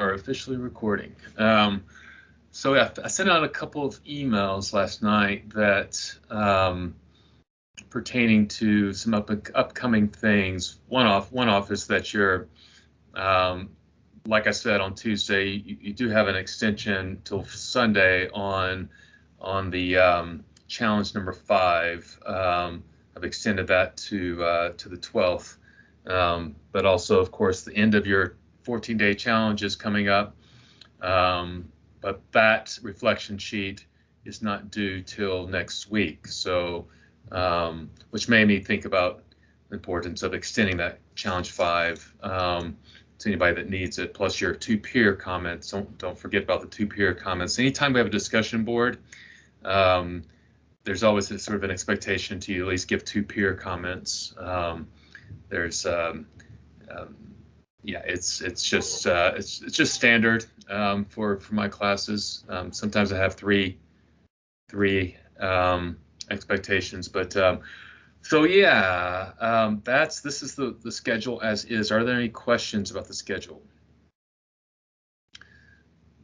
are officially recording. So yeah, I sent out a couple of emails last night that pertaining to some upcoming things. One off is that you're, um, like I said on Tuesday, you do have an extension till Sunday on the challenge number 5. I've extended that to the 12th, but also, of course, the end of your 14-day challenge is coming up. But that reflection sheet is not due till next week. So, which made me think about the importance of extending that challenge 5 to anybody that needs it. Plus your 2 peer comments. Don't forget about the 2 peer comments. Anytime we have a discussion board, there's always a sort of an expectation to at least give 2 peer comments. There's yeah, it's just standard for my classes. Sometimes I have three expectations, but so yeah, this is the schedule as is. Are there any questions about the schedule?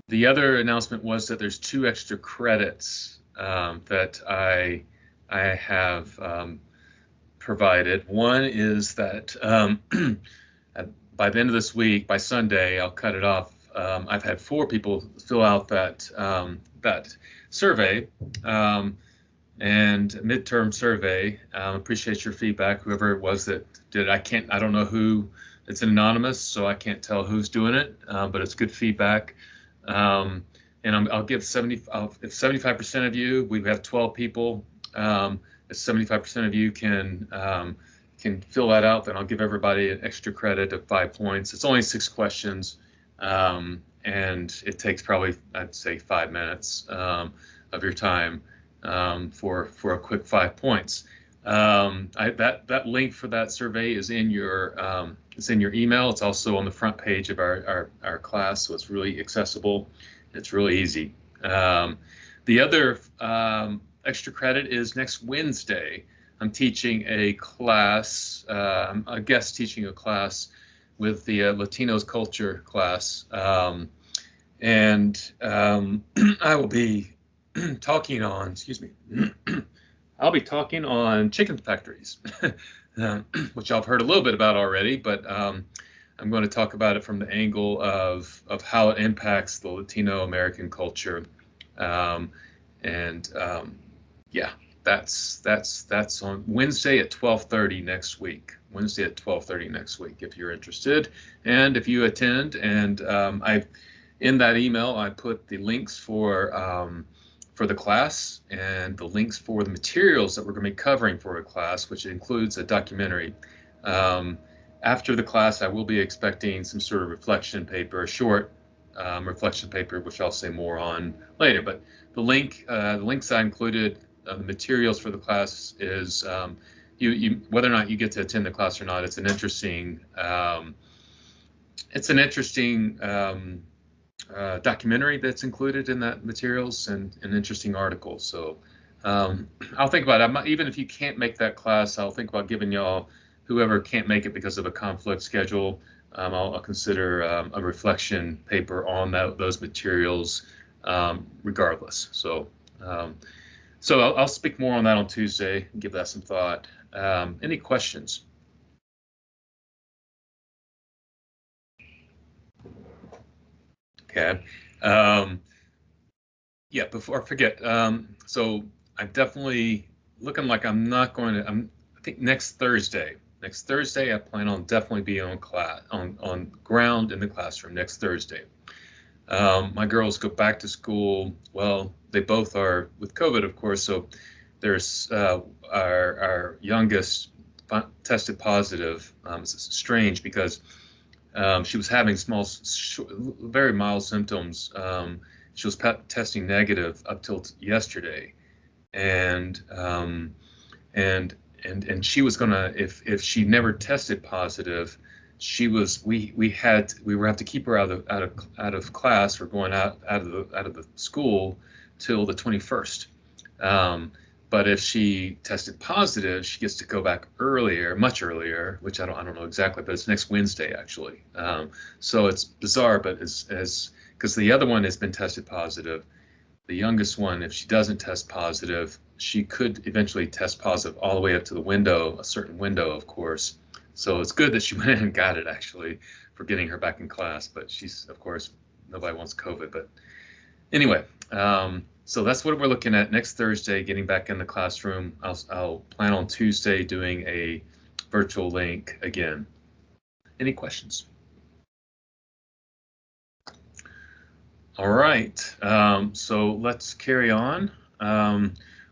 The other announcement was that there's 2 extra credits that I have provided. One is that by the end of this week, by Sunday, I'll cut it off. I've had 4 people fill out that survey and midterm survey. Appreciate your feedback, whoever it was that did it. I don't know who. It's anonymous, so I can't tell who's doing it, but it's good feedback. And I'll give 75% of you. We have 12 people. If 75% of you can fill that out, then I'll give everybody an extra credit of 5 points. It's only 6 questions, and it takes probably, I'd say, 5 minutes of your time for a quick 5 points. That link for that survey is in your email. It's also on the front page of our class, so it's really accessible. It's really easy. The other extra credit is next Wednesday. I'm teaching a class, I'm a guest teaching a class with the Latinos culture class. And I will be talking on, I'll be talking on chicken factories, which I've heard a little bit about already, but I'm going to talk about it from the angle of how it impacts the Latino American culture. Yeah. That's on Wednesday at 12:30 next week. Wednesday at 12:30 next week, if you're interested, and if you attend. And in that email, I put the links for the class and the links for the materials that we're going to be covering for a class, which includes a documentary. After the class, I will be expecting some sort of reflection paper, a short reflection paper, which I'll say more on later. But the links I included. The materials for the class is whether or not you get to attend the class or not. It's an interesting documentary that's included in that materials and an interesting article. So I'll think about it. Even if you can't make that class, I'll think about giving y'all, whoever can't make it because of a conflict schedule, I'll consider a reflection paper on those materials regardless. So. So I'll speak more on that on Tuesday and give that some thought. Any questions? Okay. Yeah, before I forget, so I'm definitely looking like I'm not going to, I think next Thursday, I plan on definitely being on ground in the classroom next Thursday. My girls go back to school. Well, they both are with COVID, of course. So there's our youngest tested positive. It's strange because she was having very mild symptoms. She was testing negative up till yesterday, and she was gonna, if she never tested positive, we were have to keep her out of class or going out of the school till the 21st. But if she tested positive, she gets to go back earlier, much earlier, which I don't know exactly, but it's next Wednesday actually. So it's bizarre, but as because the other one has been tested positive, the youngest one, if she doesn't test positive, she could eventually test positive all the way up to the window, a certain window, of course. So it's good that she went in and got it actually for getting her back in class. But she's, of course, nobody wants COVID. But anyway, so that's what we're looking at next Thursday, getting back in the classroom. I'll plan on Tuesday doing a virtual link again. Any questions? All right, so let's carry on.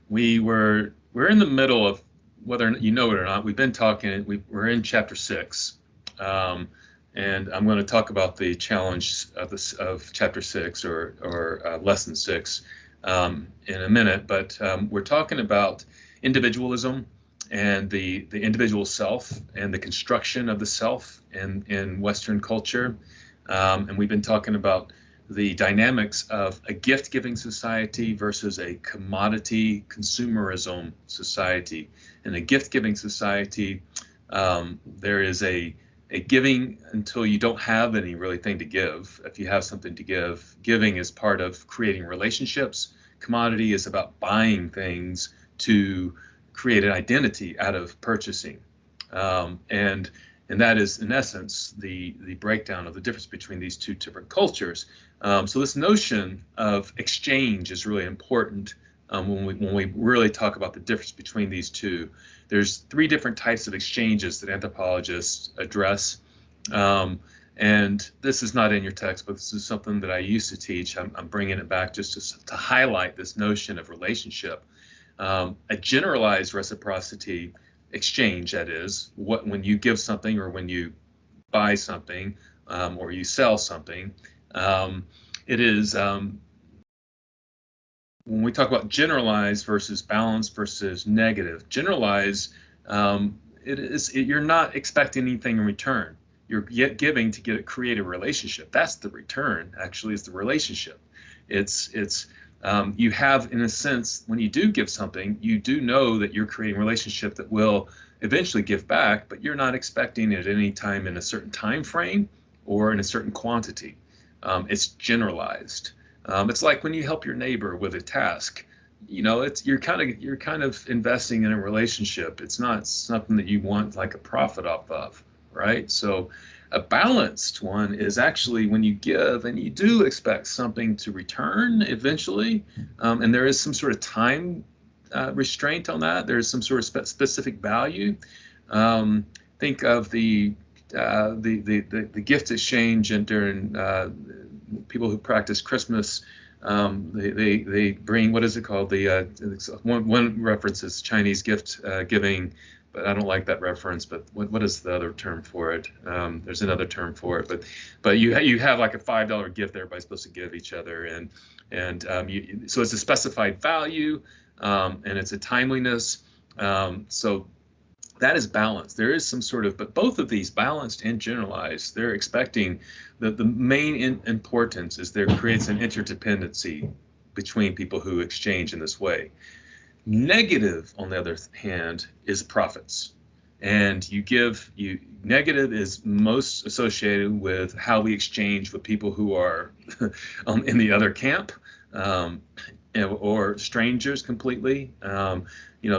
We're in the middle of, whether you know it or not, we've been talking. We're in chapter 6, and I'm going to talk about the challenge of chapter 6 or lesson 6 in a minute. But we're talking about individualism and the individual self and the construction of the self in Western culture, and we've been talking about the dynamics of a gift-giving society versus a commodity consumerism society. In a gift-giving society, there is a giving until you don't have any really thing to give. If you have something to give, giving is part of creating relationships. Commodity is about buying things to create an identity out of purchasing. And that is, in essence, the breakdown of the difference between these two different cultures. So this notion of exchange is really important when we really talk about the difference between these two. There's 3 different types of exchanges that anthropologists address. And this is not in your text, but this is something that I used to teach. I'm bringing it back just to highlight this notion of relationship. A generalized reciprocity exchange, that is, when you give something or when you buy something or you sell something, it is when we talk about generalized versus balanced versus negative. Generalized, you're not expecting anything in return. You're giving to create a relationship. That's the return. Actually, is the relationship. It's you have, in a sense, when you do give something, you do know that you're creating a relationship that will eventually give back, but you're not expecting it at any time in a certain time frame or in a certain quantity. It's generalized. It's like when you help your neighbor with a task. You know, you're kind of investing in a relationship. It's not something that you want like a profit off of, right? So a balanced one is actually when you give and you do expect something to return eventually, and there is some sort of time restraint on that. There's some sort of specific value. Think of the gift exchange and during people who practice Christmas. They bring, what is it called? One reference is Chinese gift giving, but I don't like that reference. But what is the other term for it? There's another term for it, but you have like a $5 gift everybody's supposed to give each other, and so it's a specified value, and it's a timeliness. So that is balanced. There is some sort of, but both of these, balanced and generalized, they're expecting that the main importance is there creates an interdependency between people who exchange in this way. Negative, on the other hand, is profits. And negative is most associated with how we exchange with people who are in the other camp, or strangers completely.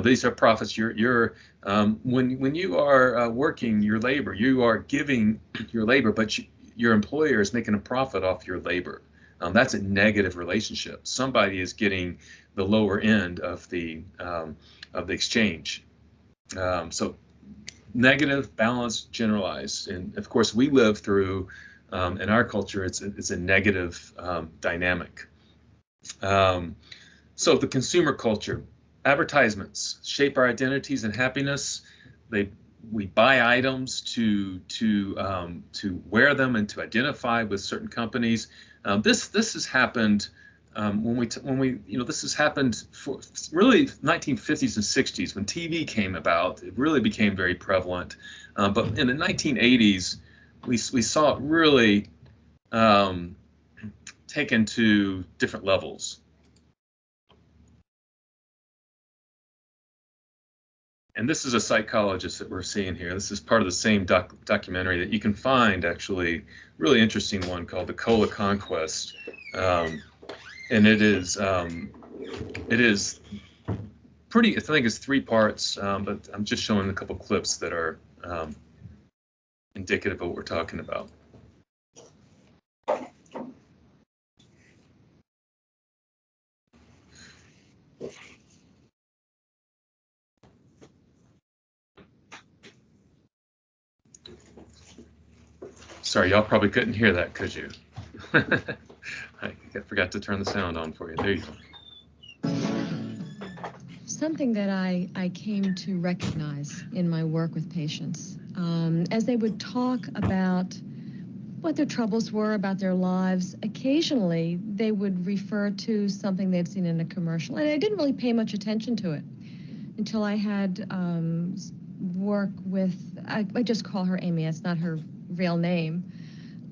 These are profits. When you are working your labor, you are giving your labor, but your employer is making a profit off your labor. That's a negative relationship. Somebody is getting the lower end of the exchange. So negative, balanced, generalized, and of course we live through in our culture it's a negative dynamic. So the consumer culture, advertisements shape our identities and happiness. We buy items to wear them and to identify with certain companies. This has happened this has happened for really 1950s and 60s when TV came about. It really became very prevalent. But in the 1980s, we saw it really taken to different levels. And this is a psychologist that we're seeing here. This is part of the same documentary that you can find, actually, really interesting one called The Cola Conquest. And it is pretty, I think it's 3 parts, but I'm just showing a couple clips that are indicative of what we're talking about. Sorry, y'all probably couldn't hear that, could you? I forgot to turn the sound on for you. There you go. Something that I came to recognize in my work with patients, as they would talk about what their troubles were about their lives, occasionally they would refer to something they'd seen in a commercial. And I didn't really pay much attention to it until I had work with, I just call her Amy, it's not her real name.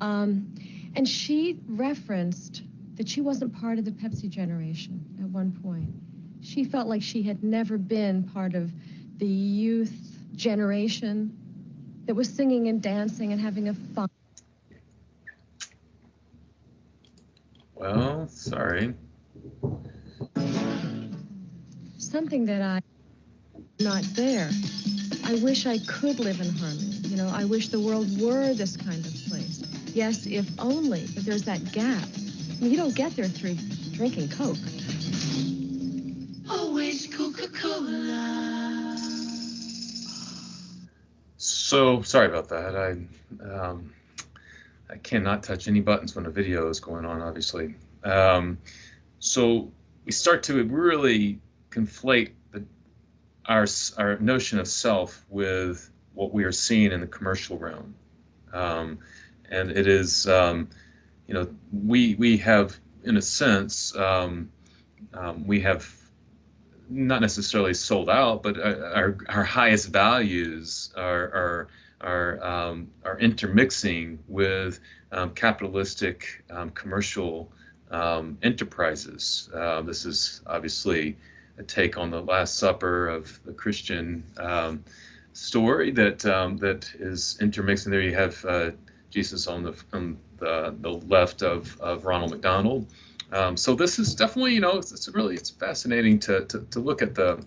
And she referenced that she wasn't part of the Pepsi generation at one point. She felt like she had never been part of the youth generation that was singing and dancing and having a fun. Well, sorry. Something that I'm not there. I wish I could live in harmony. You know, I wish the world were this kind of place. Yes, if only, but there's that gap. I mean, you don't get there through drinking Coke. Always Coca-Cola. So sorry about that. I cannot touch any buttons when a video is going on, obviously. So we start to really conflate our notion of self with what we are seeing in the commercial realm. And it is, you know, we have, in a sense, we have not necessarily sold out, but our highest values are intermixing with capitalistic commercial enterprises. This is obviously a take on the Last Supper of the Christian story that is intermixing. There you have Jesus on the left of Ronald McDonald. So this is definitely, you know, it's fascinating to look at the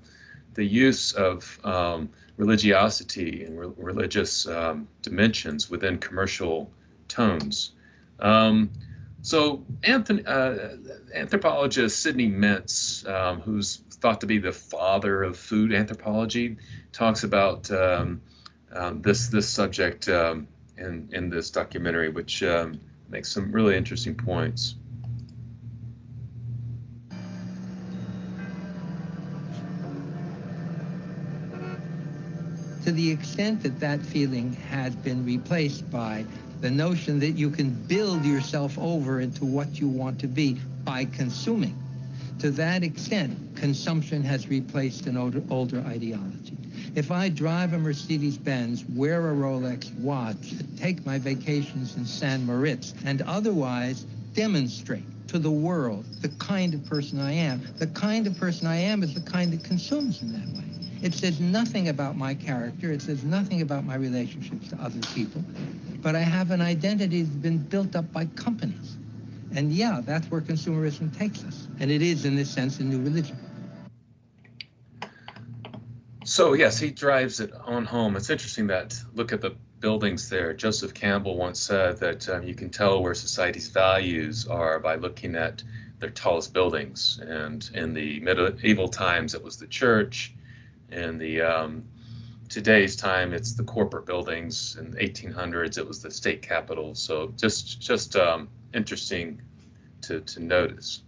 use of religiosity and religious dimensions within commercial tones. So anthropologist Sidney Mintz, who's thought to be the father of food anthropology, talks about this subject in this documentary, which makes some really interesting points. To the extent that that feeling has been replaced by the notion that you can build yourself over into what you want to be by consuming, to that extent, consumption has replaced an older ideology. If I drive a Mercedes-Benz, wear a Rolex watch, take my vacations in San Moritz, and otherwise demonstrate to the world the kind of person I am, the kind of person I am is the kind that consumes in that way. It says nothing about my character. It says nothing about my relationships to other people. But I have an identity that's been built up by companies. And yeah, that's where consumerism takes us. And it is, in this sense, a new religion. So yes, he drives it on home. It's interesting that, look at the buildings there. Joseph Campbell once said that you can tell where society's values are by looking at their tallest buildings. And in the medieval times, it was the church. In the today's time, it's the corporate buildings. In the 1800s, it was the state capitol. So just interesting to notice.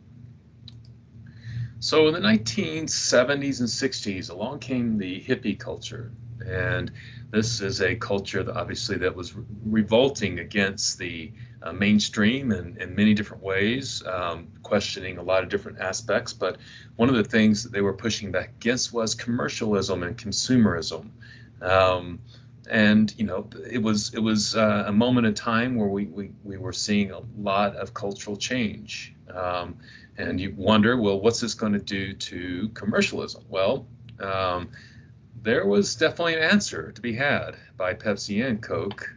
So in the 1970s and 60s, along came the hippie culture, and this is a culture that obviously that was revolting against the mainstream in many different ways, questioning a lot of different aspects. But one of the things that they were pushing back against was commercialism and consumerism. And you know, it was a moment in time where we were seeing a lot of cultural change. And you wonder, well, what's this going to do to commercialism? Well, there was definitely an answer to be had by Pepsi and Coke.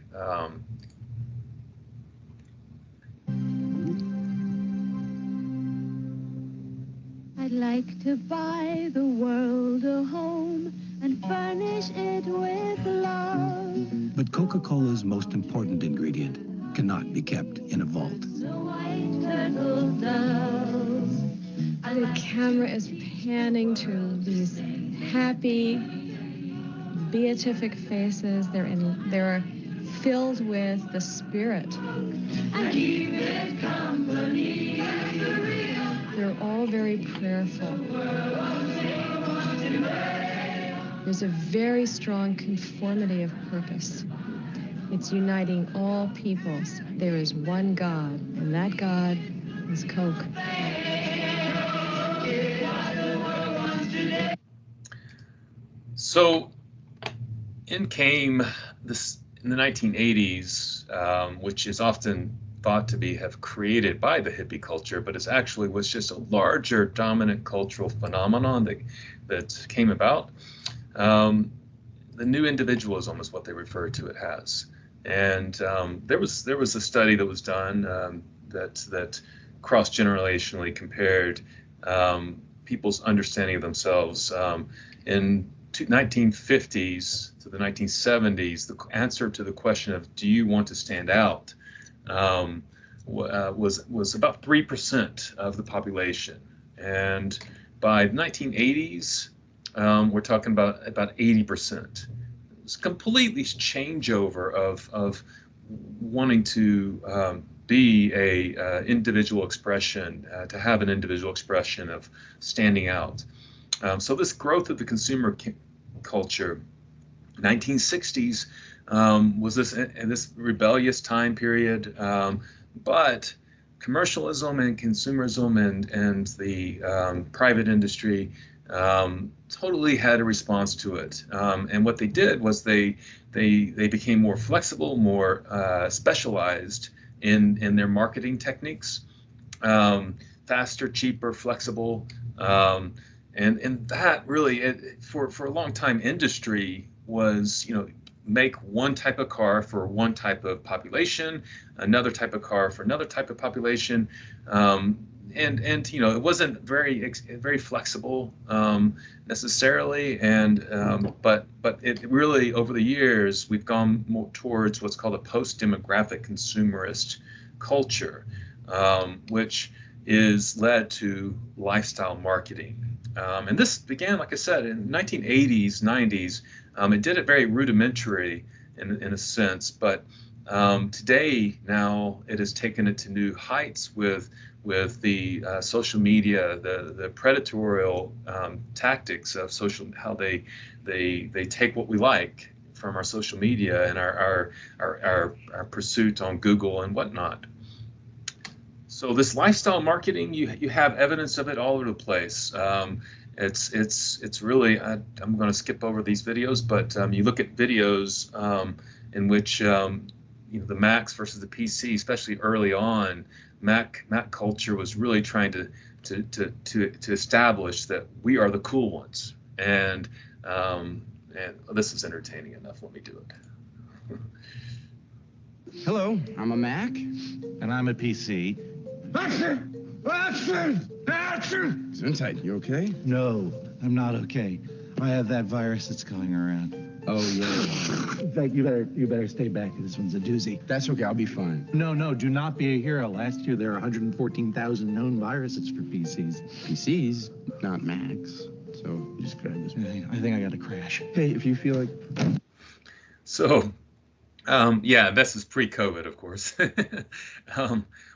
I'd like to buy the world a home and furnish it with love. But Coca-Cola's most important ingredient cannot be kept in a vault. So white turtle doves. The camera is panning to these happy, beatific faces. They're filled with the spirit. And keep it company. They're all very prayerful. There's a very strong conformity of purpose. It's uniting all peoples. There is one God, and that God is Coke. So in came this in the 1980s, which is often thought to have created by the hippie culture, but it actually was just a larger dominant cultural phenomenon that came about. The new individualism is what they refer to it as. And there was a study that was done that cross-generationally compared people's understanding of themselves. In 1950s to the 1970s, the answer to the question of do you want to stand out was about 3% of the population, and by the 1980s, we're talking about 80%. It's completely changeover of wanting to be a individual expression, to have an individual expression of standing out. So this growth of the consumer culture, 1960s was this rebellious time period, but commercialism and consumerism and the private industry totally had a response to it. And what they did was they became more flexible, more specialized in their marketing techniques, faster, cheaper, flexible. And that really, for a long time, industry was, make one type of car for one type of population, another type of car for another type of population, and it wasn't very flexible necessarily, and but it really, over the years, we've gone more towards what's called a post-demographic consumerist culture, which is led to lifestyle marketing. And this began, like I said, in 1980s, 90s. It did it very rudimentary in a sense, but today now it has taken it to new heights with the social media, the predatorial tactics of how they take what we like from our social media and our pursuit on Google and whatnot. So this lifestyle marketing, you have evidence of it all over the place. It's really, I'm going to skip over these videos, but you look at videos in which the Macs versus the PC, especially early on, Mac culture was really trying to establish that we are the cool ones, and this is entertaining enough. Let me do it. Hello, I'm a Mac. And I'm a PC. Action! Action! Action! Gesundheit, you okay? No, I'm not okay. I have that virus that's going around. Oh, yeah. In fact, you better stay back. This one's a doozy. That's okay, I'll be fine. No, do not be a hero. Last year, there were 114,000 known viruses for PCs. PCs, not Macs. So you just grab this. I think I got a crash. Hey, if you feel like... So, yeah, this is pre-COVID, of course.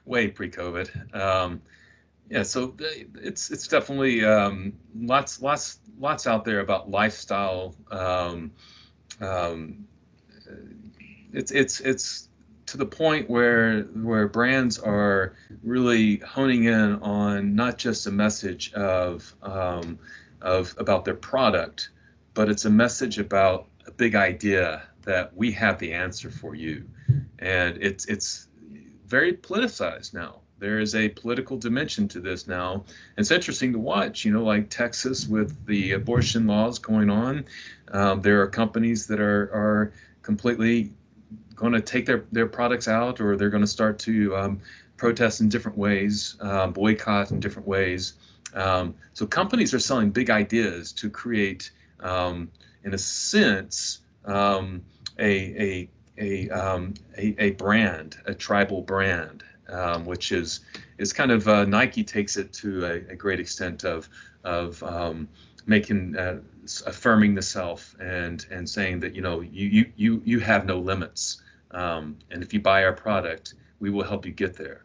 Way pre-COVID. Yeah, so it's definitely lots out there about lifestyle. It's to the point where brands are really honing in on not just a message of about their product, but it's a message about a big idea that we have the answer for you, and it's very politicized now. There is a political dimension to this now. It's interesting to watch, you know, like Texas with the abortion laws going on. There are companies that are completely going to take their products out, or they're going to start to protest in different ways, boycott in different ways. So companies are selling big ideas to create, in a sense, a brand, a tribal brand, which is kind of Nike takes it to a great extent of making affirming the self and saying that, you know, you have no limits, and if you buy our product, we will help you get there.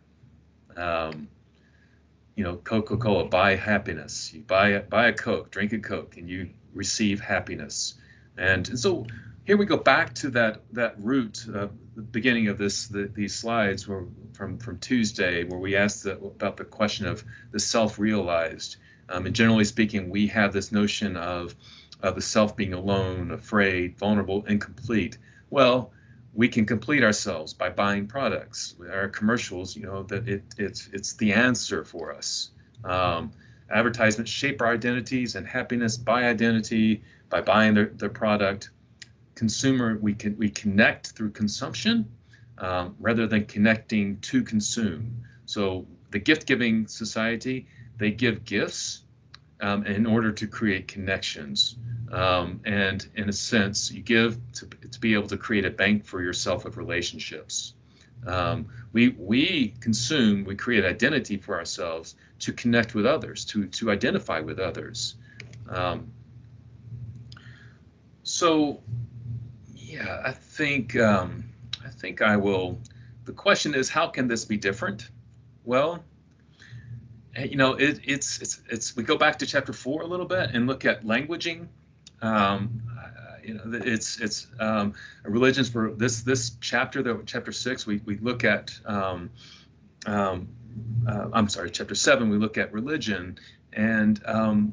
You know, Coca-Cola, buy happiness. You buy a Coke, drink a Coke, and you receive happiness. And so here we go back to that root, the beginning of these slides were from Tuesday, where we asked about the question of the self-realized. And generally speaking, we have this notion of the self being alone, afraid, vulnerable, incomplete. Well, we can complete ourselves by buying products. Our commercials, you know, that it's the answer for us. Advertisements shape our identities, and happiness by identity, by buying their product. Consumer, we connect through consumption rather than connecting to consume. So the gift-giving society, they give gifts in order to create connections. And in a sense, you give to be able to create a bank for yourself of relationships. We consume, we create identity for ourselves to connect with others, to identify with others. So yeah, I think I will. The question is, how can this be different? Well, you know, it's we go back to chapter 4 a little bit and look at languaging. You know, it's religions for this chapter, chapter 6, we look at. I'm sorry, chapter 7, we look at religion. And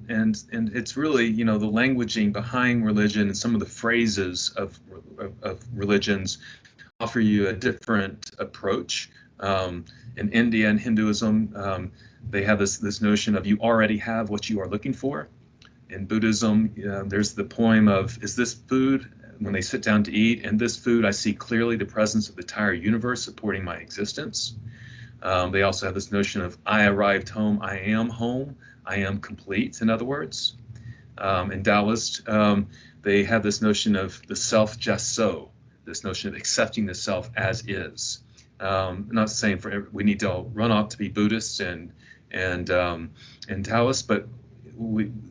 it's really, you know, the languaging behind religion and some of the phrases of religions offer you a different approach. In India and Hinduism, they have this notion of you already have what you are looking for. In Buddhism, there's the poem of, is this food, when they sit down to eat, in this food I see clearly the presence of the entire universe supporting my existence. They also have this notion of I arrived home, I am complete, in other words. In Taoist, they have this notion of the self just so, this notion of accepting the self as is. I'm not saying we need to all run off to be Buddhists and Taoists, but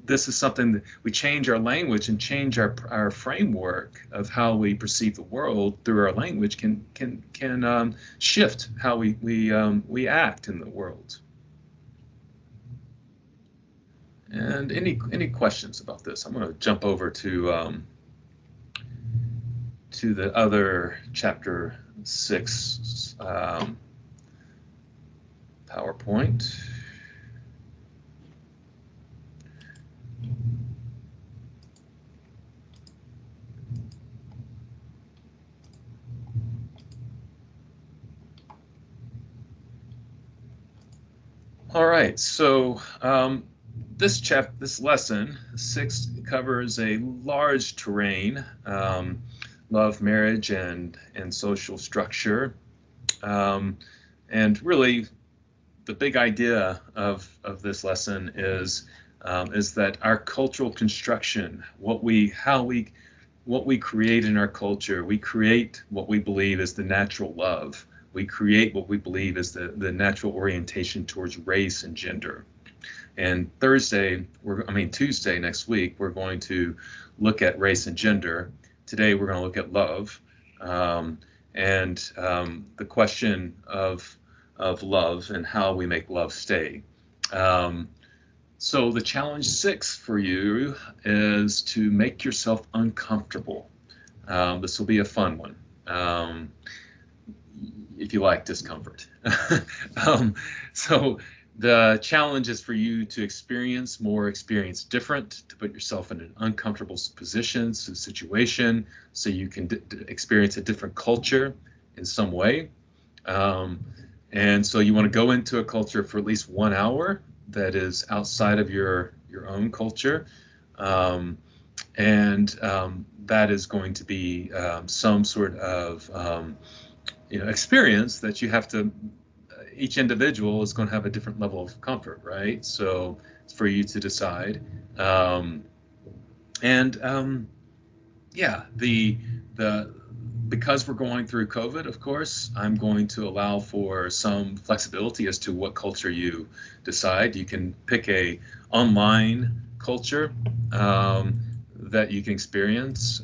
this is something that we change our language and change our framework of how we perceive the world through our language can shift how we act in the world. And any questions about this? I'm going to jump over to the other chapter 6 PowerPoint. All right, so this lesson 6 covers a large terrain, love, marriage, and social structure, and really the big idea of this lesson is that our cultural construction, what we create in our culture, we create what we believe is the natural love. We create what we believe is the natural orientation towards race and gender. And Tuesday next week, we're going to look at race and gender. Today, we're going to look at love, and the question of love and how we make love stay. So the challenge 6 for you is to make yourself uncomfortable. This will be a fun one. If you like discomfort. So the challenge is for you to experience different, to put yourself in an uncomfortable position, situation, so you can experience a different culture in some way. And so you want to go into a culture for at least 1 hour that is outside of your own culture. And that is going to be some sort of experience that you have to. Each individual is going to have a different level of comfort, right? So it's for you to decide. Yeah, the because we're going through COVID, of course, I'm going to allow for some flexibility as to what culture you decide. You can pick a online culture that you can experience,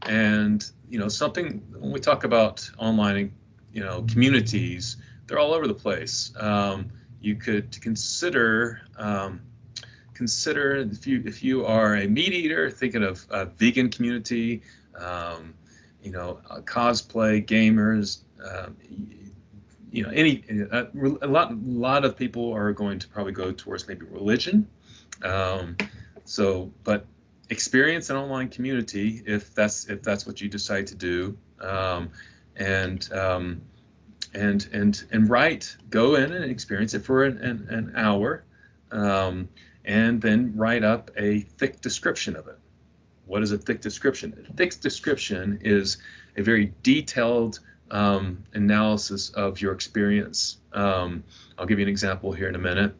and something when we talk about online, communities, they're all over the place. You could consider if you are a meat eater, thinking of a vegan community, cosplay gamers, a lot of people are going to probably go towards maybe religion. But experience an online community if that's what you decide to do, and go in and experience it for an hour. And then write up a thick description of it. What is a thick description? A thick description is a very detailed analysis of your experience. I'll give you an example here in a minute.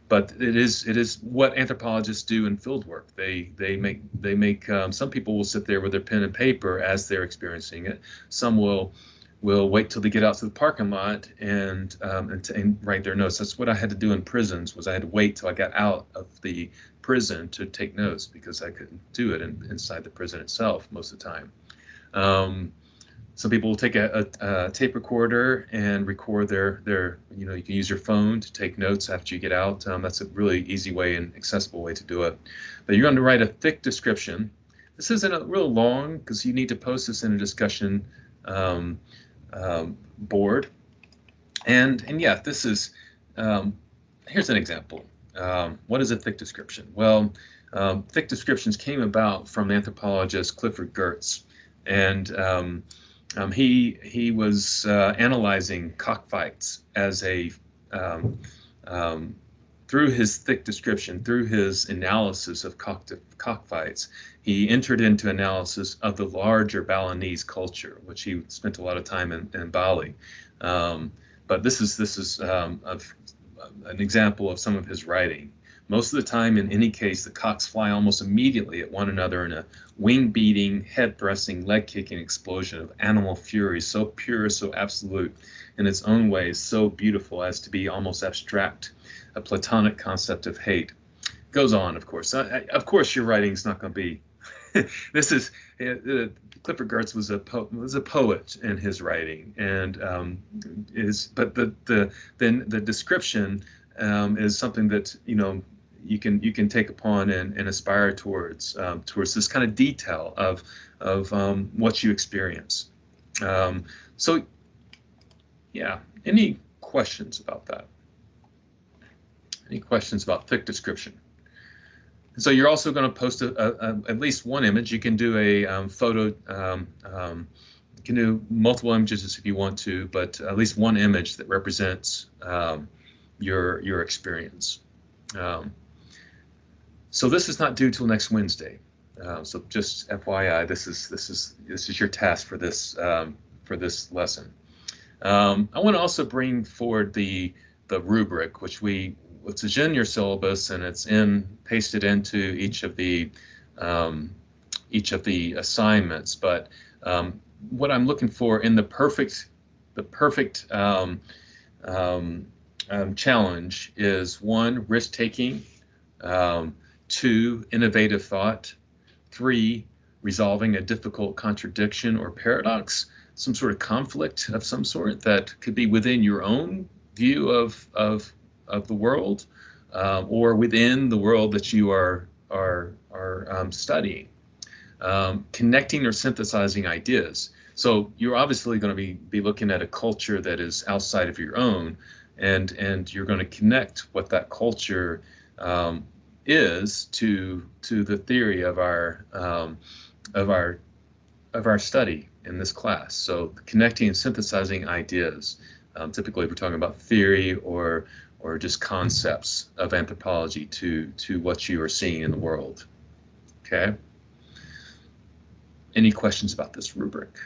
But it is what anthropologists do in field work. They make some people will sit there with their pen and paper as they're experiencing it. Some will wait till they get out to the parking lot and write their notes. That's what I had to do in prisons. Was I had to wait till I got out of the prison to take notes because I couldn't do it inside the prison itself most of the time. Some people will take a tape recorder and record their you can use your phone to take notes after you get out. That's a really easy way and accessible way to do it. But you're going to write a thick description. This isn't a real long because you need to post this in a discussion board. And yeah, this is, here's an example. What is a thick description? Well, thick descriptions came about from anthropologist Clifford Geertz. And he was analyzing cockfights as through his thick description, through his analysis of cockfights, he entered into analysis of the larger Balinese culture, which he spent a lot of time in Bali. But this is an example of some of his writing. Most of the time, in any case, the cocks fly almost immediately at one another in a wing-beating, head-thrusting, leg-kicking explosion of animal fury, so pure, so absolute, in its own way, so beautiful as to be almost abstract, a platonic concept of hate. Goes on, of course. Of course, your writing is not going to be. This is Clifford Geertz was a poet in his writing, and but the description is something that you can take upon and aspire towards this kind of detail of what you experience. So yeah, any questions about that? Any questions about thick description? So you're also going to post at least one image. You can do a photo. You can do multiple images if you want to, but at least one image that represents your experience. So this is not due till next Wednesday. So just FYI, this is your task for this lesson. I want to also bring forward the rubric, which is in your syllabus, and it's pasted into each of the assignments. But what I'm looking for in the perfect challenge is 1, risk-taking, 2, innovative thought, 3, resolving a difficult contradiction or paradox, some sort of conflict of some sort that could be within your own view of the world, or within the world that you are studying, connecting or synthesizing ideas. So you're obviously going to be looking at a culture that is outside of your own, and you're going to connect what that culture is to the theory of our study. in this class. So connecting and synthesizing ideas. Typically, we're talking about theory or just concepts of anthropology to what you are seeing in the world. Okay. Any questions about this rubric?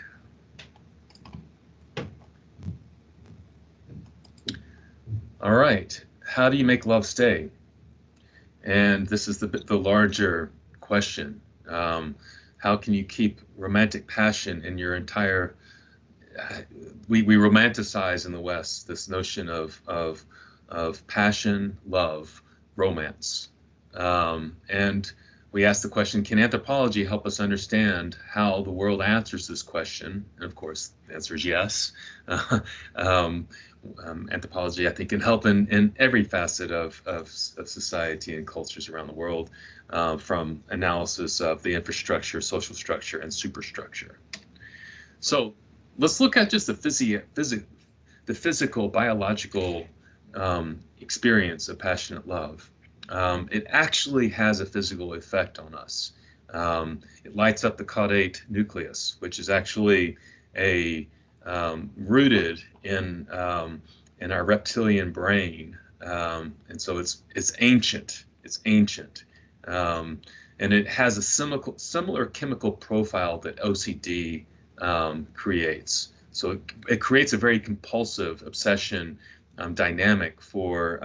All right. How do you make love stay? And this is the larger question. How can you keep romantic passion in your entire? We romanticize in the West this notion of passion, love, romance, and we ask the question: can anthropology help us understand how the world answers this question? And of course, the answer is yes. Anthropology, I think, can help in every facet of society and cultures around the world, from analysis of the infrastructure, social structure, and superstructure. So let's look at just the physical, biological experience of passionate love. It actually has a physical effect on us. It lights up the caudate nucleus, which is actually rooted in our reptilian brain, and so it's ancient. It's ancient, and it has a similar chemical profile that OCD creates. So it creates a very compulsive obsession dynamic for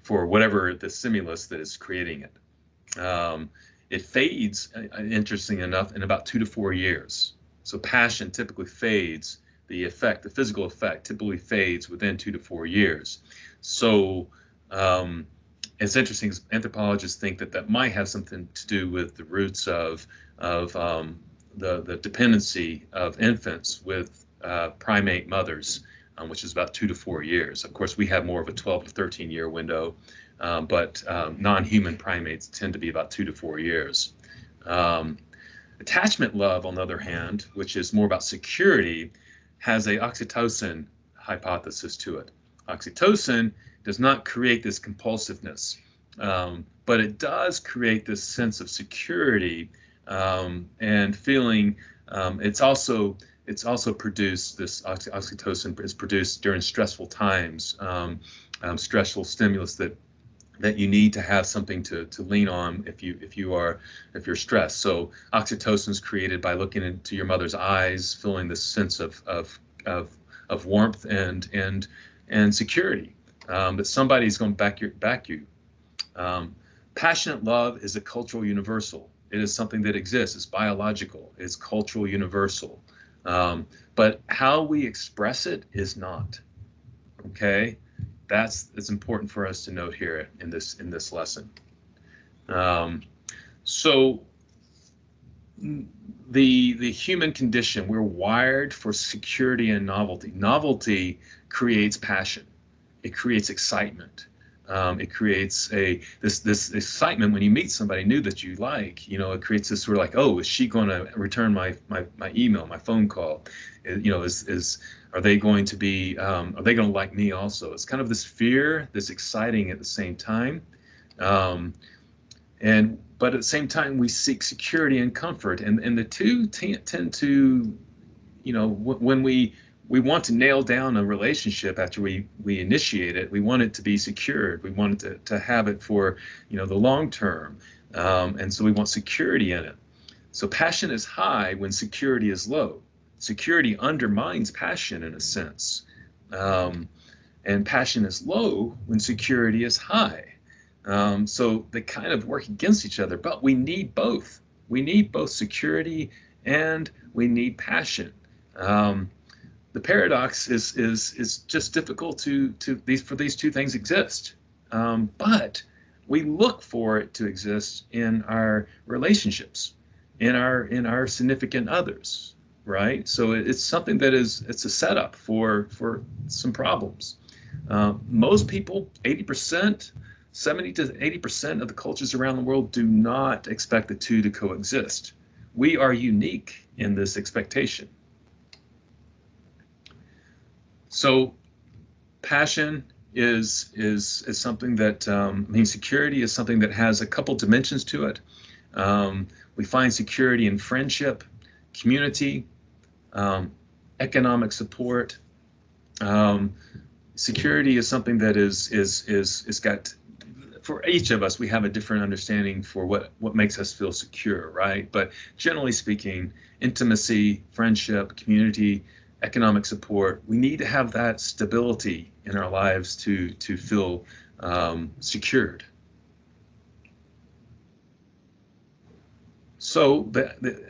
whatever the stimulus that is creating it. It fades, interesting enough, in about 2 to 4 years. So passion typically fades. The physical effect typically fades within 2 to 4 years. So it's interesting. Anthropologists think that might have something to do with the roots of the dependency of infants with primate mothers, which is about 2 to 4 years. Of course, we have more of a 12 to 13 year window, but non-human primates tend to be about 2 to 4 years. Attachment love, on the other hand, which is more about security, has a oxytocin hypothesis to it. Oxytocin does not create this compulsiveness, but it does create this sense of security and feeling. It's also produced, this oxytocin is produced during stressful times, stressful stimulus that you need to have something to lean on if you're stressed. So oxytocin is created by looking into your mother's eyes, feeling this sense of warmth and security, that somebody's going to back you. Passionate love is a cultural universal. It is something that exists. It's biological. It's cultural universal. But how we express it is not. Okay, it's important for us to note here in this lesson. So the human condition, we're wired for security and novelty. Novelty creates passion. It creates excitement. It creates this excitement when you meet somebody new that you like. It creates this sort of like, oh, is she going to return my email, my phone call? Are they going to be? Are they going to like me also? It's kind of this fear, this exciting at the same time, but at the same time we seek security and comfort, and the two tend to, when we want to nail down a relationship after we initiate it. We want it to be secured. We want it to have it for the long term, and so we want security in it. So passion is high when security is low. Security undermines passion in a sense, and passion is low when security is high. So they kind of work against each other, but we need both. We need both security and we need passion. The paradox is just difficult for these two things exist, but we look for it to exist in our relationships, in our significant others, right? So it's something that it's a setup for some problems. Most people, 70 to 80% of the cultures around the world do not expect the two to coexist. We are unique in this expectation. So passion is something that security is something that has a couple dimensions to it. We find security in friendship, community, economic support. Security is something that is got, for each of us, we have a different understanding for what makes us feel secure, right? But generally speaking, intimacy, friendship, community, economic support, we need to have that stability in our lives to feel secured. So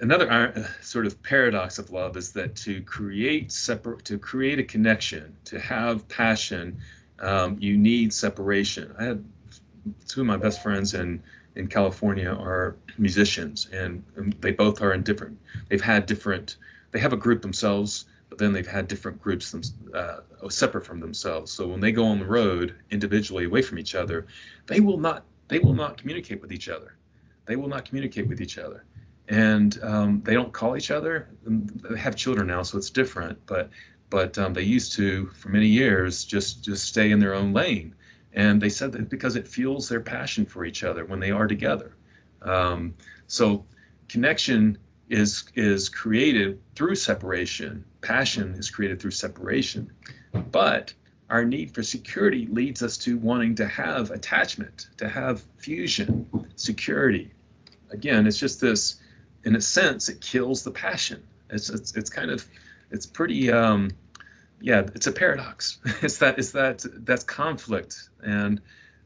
another sort of paradox of love is that to create a connection, to have passion, you need separation. I had two of my best friends in California are musicians, and they both are in different. They have a group themselves, but then they've had different groups separate from themselves. So when they go on the road individually, away from each other, they will not communicate with each other. They will not communicate with each other, and they don't call each other. They have children now, so it's different. But they used to, for many years, just stay in their own lane. And they said that because it fuels their passion for each other when they are together. So connection is created through separation. Passion is created through separation. But our need for security leads us to wanting to have attachment, to have fusion, security. Again, it's just this, in a sense, it kills the passion. It's pretty, it's a paradox. That's conflict. And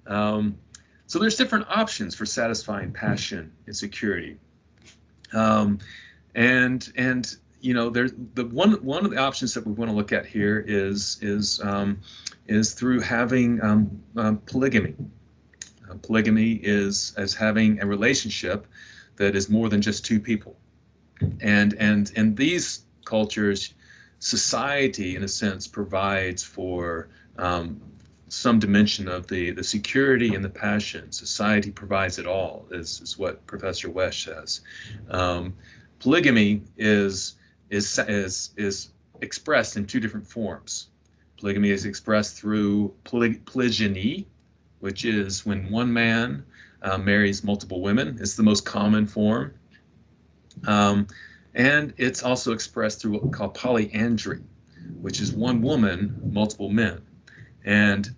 so there's different options for satisfying passion and security. And you know, there's one of the options that we want to look at here is through having polygamy. Polygamy is as having a relationship that is more than just two people. And in these cultures, society, in a sense, provides for some dimension of the security and the passion. Society provides it all, is what Professor Wesch says. Polygamy is expressed in two different forms. Polygamy is expressed through polygyny, which is when one man marries multiple women. It's the most common form. And it's also expressed through what we call polyandry, which is one woman, multiple men. And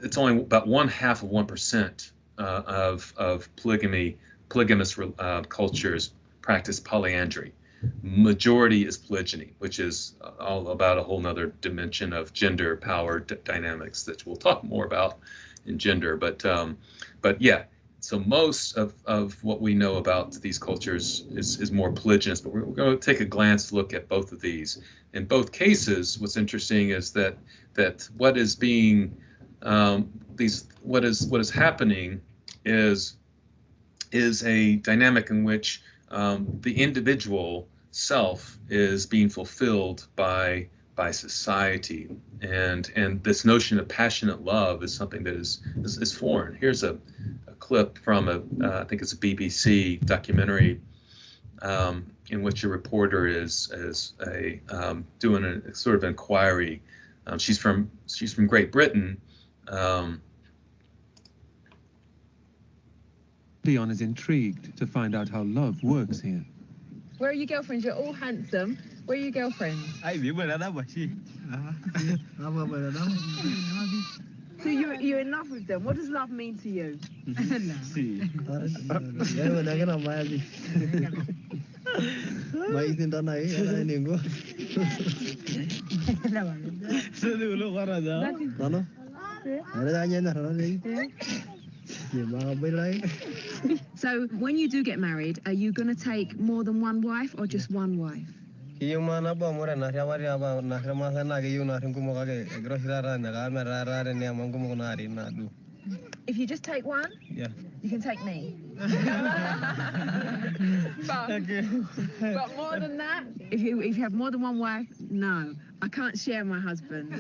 it's only about 1/2% of polygamous cultures practice polyandry. Majority is polygyny, which is all about a whole nother dimension of gender power dynamics that we'll talk more about in gender. But yeah, so most of what we know about these cultures is more polygynous, but we're going to take a glance look at both of these. In both cases, what's interesting is that what is being what is happening is a dynamic in which the individual self is being fulfilled by society, and this notion of passionate love is something that is foreign. Here's a clip from I think it's a BBC documentary in which a reporter is doing a sort of inquiry. She's from Great Britain. Leon is intrigued to find out how love works here. Where are your girlfriends? You're all handsome. Where are your girlfriends? So you're in love with them. What does love mean to you? So when you do get married, are you going to take more than one wife or just one wife? If you just take one, yeah, you can take me. But more than that, if you have more than one wife, no, I can't share my husband.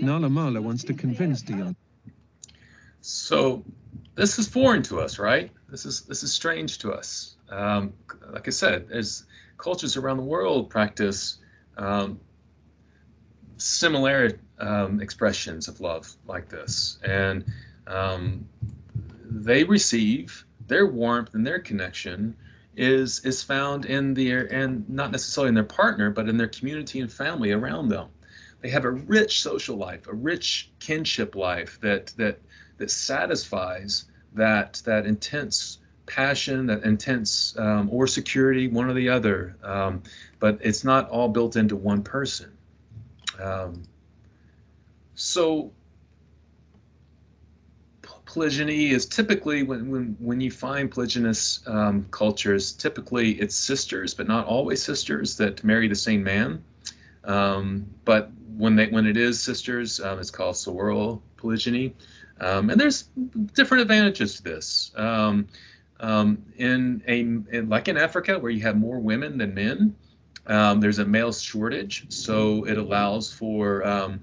Nala Mala wants to convince Dion. So this is foreign to us, right? This is strange to us. Like I said, as cultures around the world practice similar expressions of love like this, and they receive their warmth and their connection is found in and not necessarily in their partner, but in their community and family around them. They have a rich social life, a rich kinship life that satisfies that intense passion, that intense or security, one or the other. But it's not all built into one person. So polygyny is typically, when you find polygynous cultures, typically it's sisters, but not always sisters, that marry the same man. But when it is sisters, it's called sororal polygyny. And there's different advantages to this. Like in Africa, where you have more women than men, there's a male shortage, so it allows for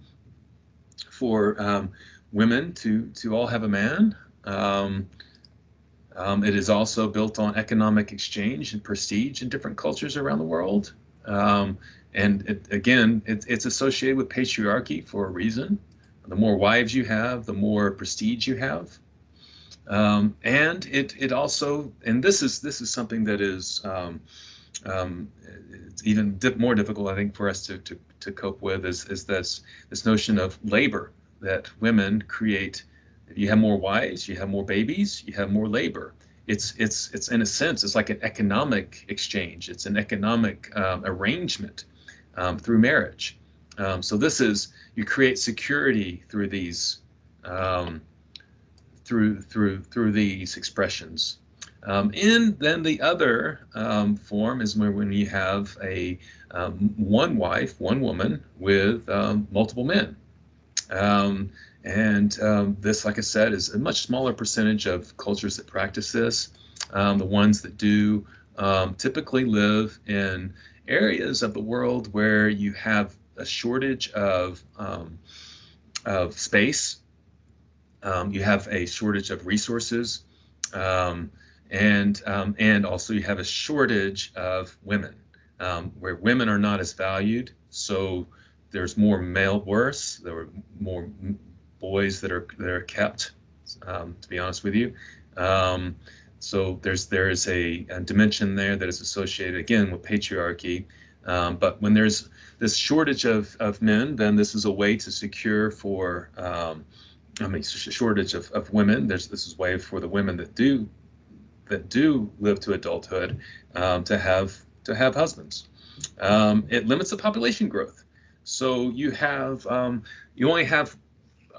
women to all have a man. It is also built on economic exchange and prestige in different cultures around the world. And it's associated with patriarchy for a reason. The more wives you have, the more prestige you have. And it also, and this is something that is it's even more difficult, I think, for us to cope with, is this notion of labor that women create. If you have more wives, you have more babies, you have more labor. It's in a sense, it's like an economic exchange. It's an economic arrangement through marriage. So you create security through these through these expressions. And then the other form is when you have a one wife, one woman with multiple men. This, like I said, is a much smaller percentage of cultures that practice this. The ones that do typically live in areas of the world where you have a shortage of space. You have a shortage of resources, and also you have a shortage of women, where women are not as valued. So there's more male births. There are more boys that are kept. To be honest with you, so there is a dimension there that is associated again with patriarchy. But when there's this shortage of men, then this is a way to secure for. Shortage of women. This is a way for the women that do live to adulthood to have husbands. It limits the population growth. So you only have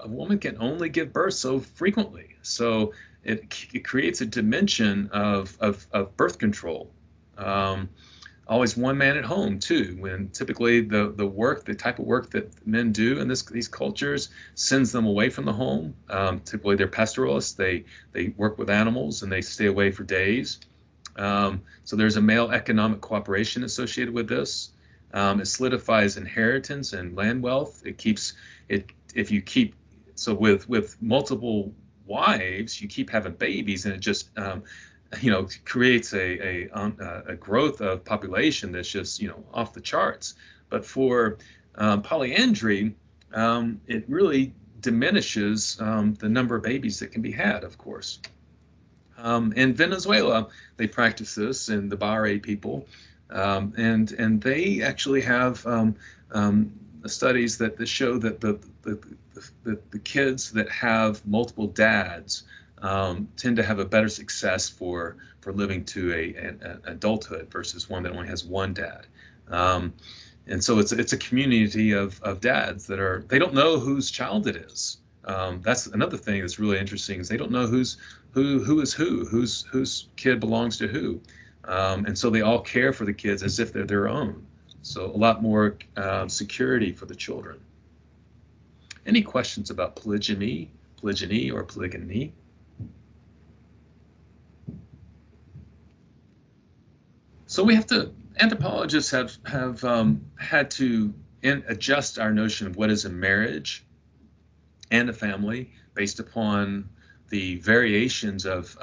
a woman can only give birth so frequently. So it creates a dimension of birth control. Always one man at home too, when typically the type of work that men do in these cultures sends them away from the home. Typically they're pastoralists, they work with animals and they stay away for days. So there's a male economic cooperation associated with this. It solidifies inheritance and land wealth. With multiple wives, you keep having babies, and it just creates a growth of population that's just off the charts. But for polyandry, it really diminishes the number of babies that can be had, of course. In Venezuela, they practice this, and the Bare people, and they actually have studies that show that the kids that have multiple dads tend to have a better success for living to an adulthood versus one that only has one dad. And so it's a community of dads they don't know whose child it is. That's another thing that's really interesting, is they don't know who is whose kid belongs to who. And so they all care for the kids as if they're their own. So a lot more security for the children. Any questions about polygyny or polygamy? So anthropologists have had to adjust our notion of what is a marriage and a family based upon the variations of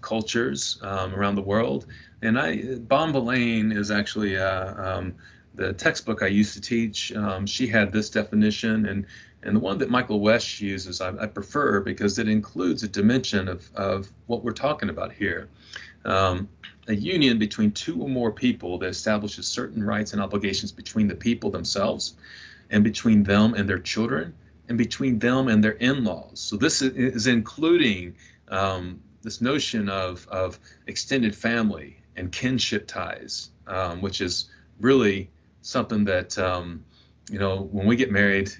cultures around the world. And Bon Villain is actually the textbook I used to teach. She had this definition, And the one that Michael Wesch uses, I prefer because it includes a dimension of what we're talking about here. A union between two or more people that establishes certain rights and obligations between the people themselves, and between them and their children, and between them and their in-laws. So this is including this notion of extended family and kinship ties, which is really something that, when we get married,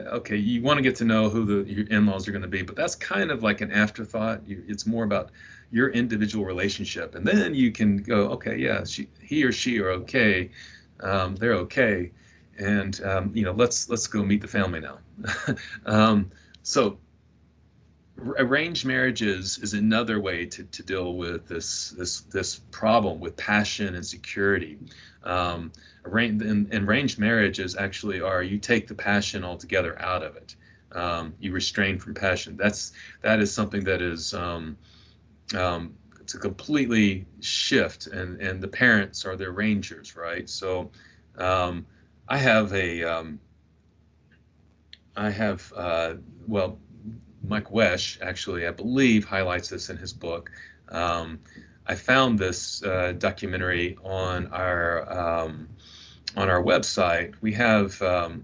okay, you want to get to know who your in-laws are going to be, but that's kind of like an afterthought. It's more about your individual relationship, and then you can go, okay, yeah, he or she are okay, they're okay, and let's go meet the family now. So arranged marriages is another way to deal with this problem with passion and security. Arranged marriages actually are, you take the passion altogether out of it. You restrain from passion. That is something that is it's a completely shift, and the parents are the arrangers, right? So I have Mike Wesch actually, I believe, highlights this in his book. I found this documentary on our website. We have on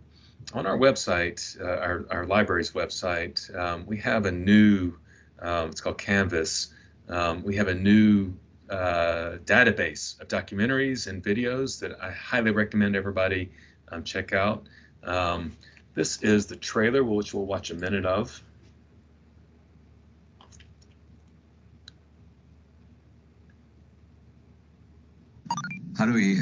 our website, our library's website, we have a new, it's called Canvas. We have a new database of documentaries and videos that I highly recommend everybody check out. This is the trailer, which we'll watch a minute of. How do we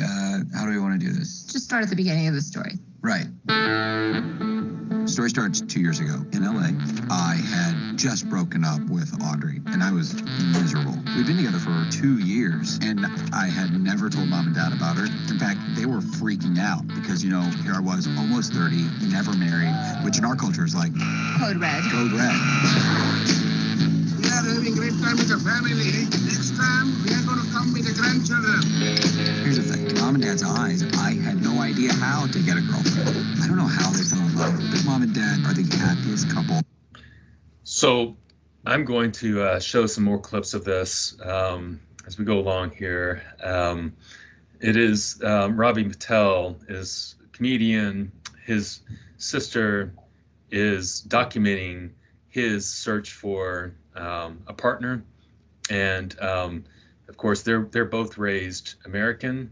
want to do this? Just start at the beginning of the story. Right. The story starts 2 years ago in LA. I had just broken up with Audrey, and I was miserable. We'd been together for 2 years, and I had never told mom and dad about her. In fact, they were freaking out because, here I was, almost 30, never married, which in our culture is like Code red. Code red. We are having a great time with the family. Next time, we are going to come with the grandchildren. Here's the thing. In mom and dad's eyes, I had no idea how to get a girlfriend. I don't know how they fell in love, but mom and dad are the happiest couple. So I'm going to show some more clips of this as we go along here. It is Ravi Patel is a comedian. His sister is documenting his search for a partner, and of course they're both raised American,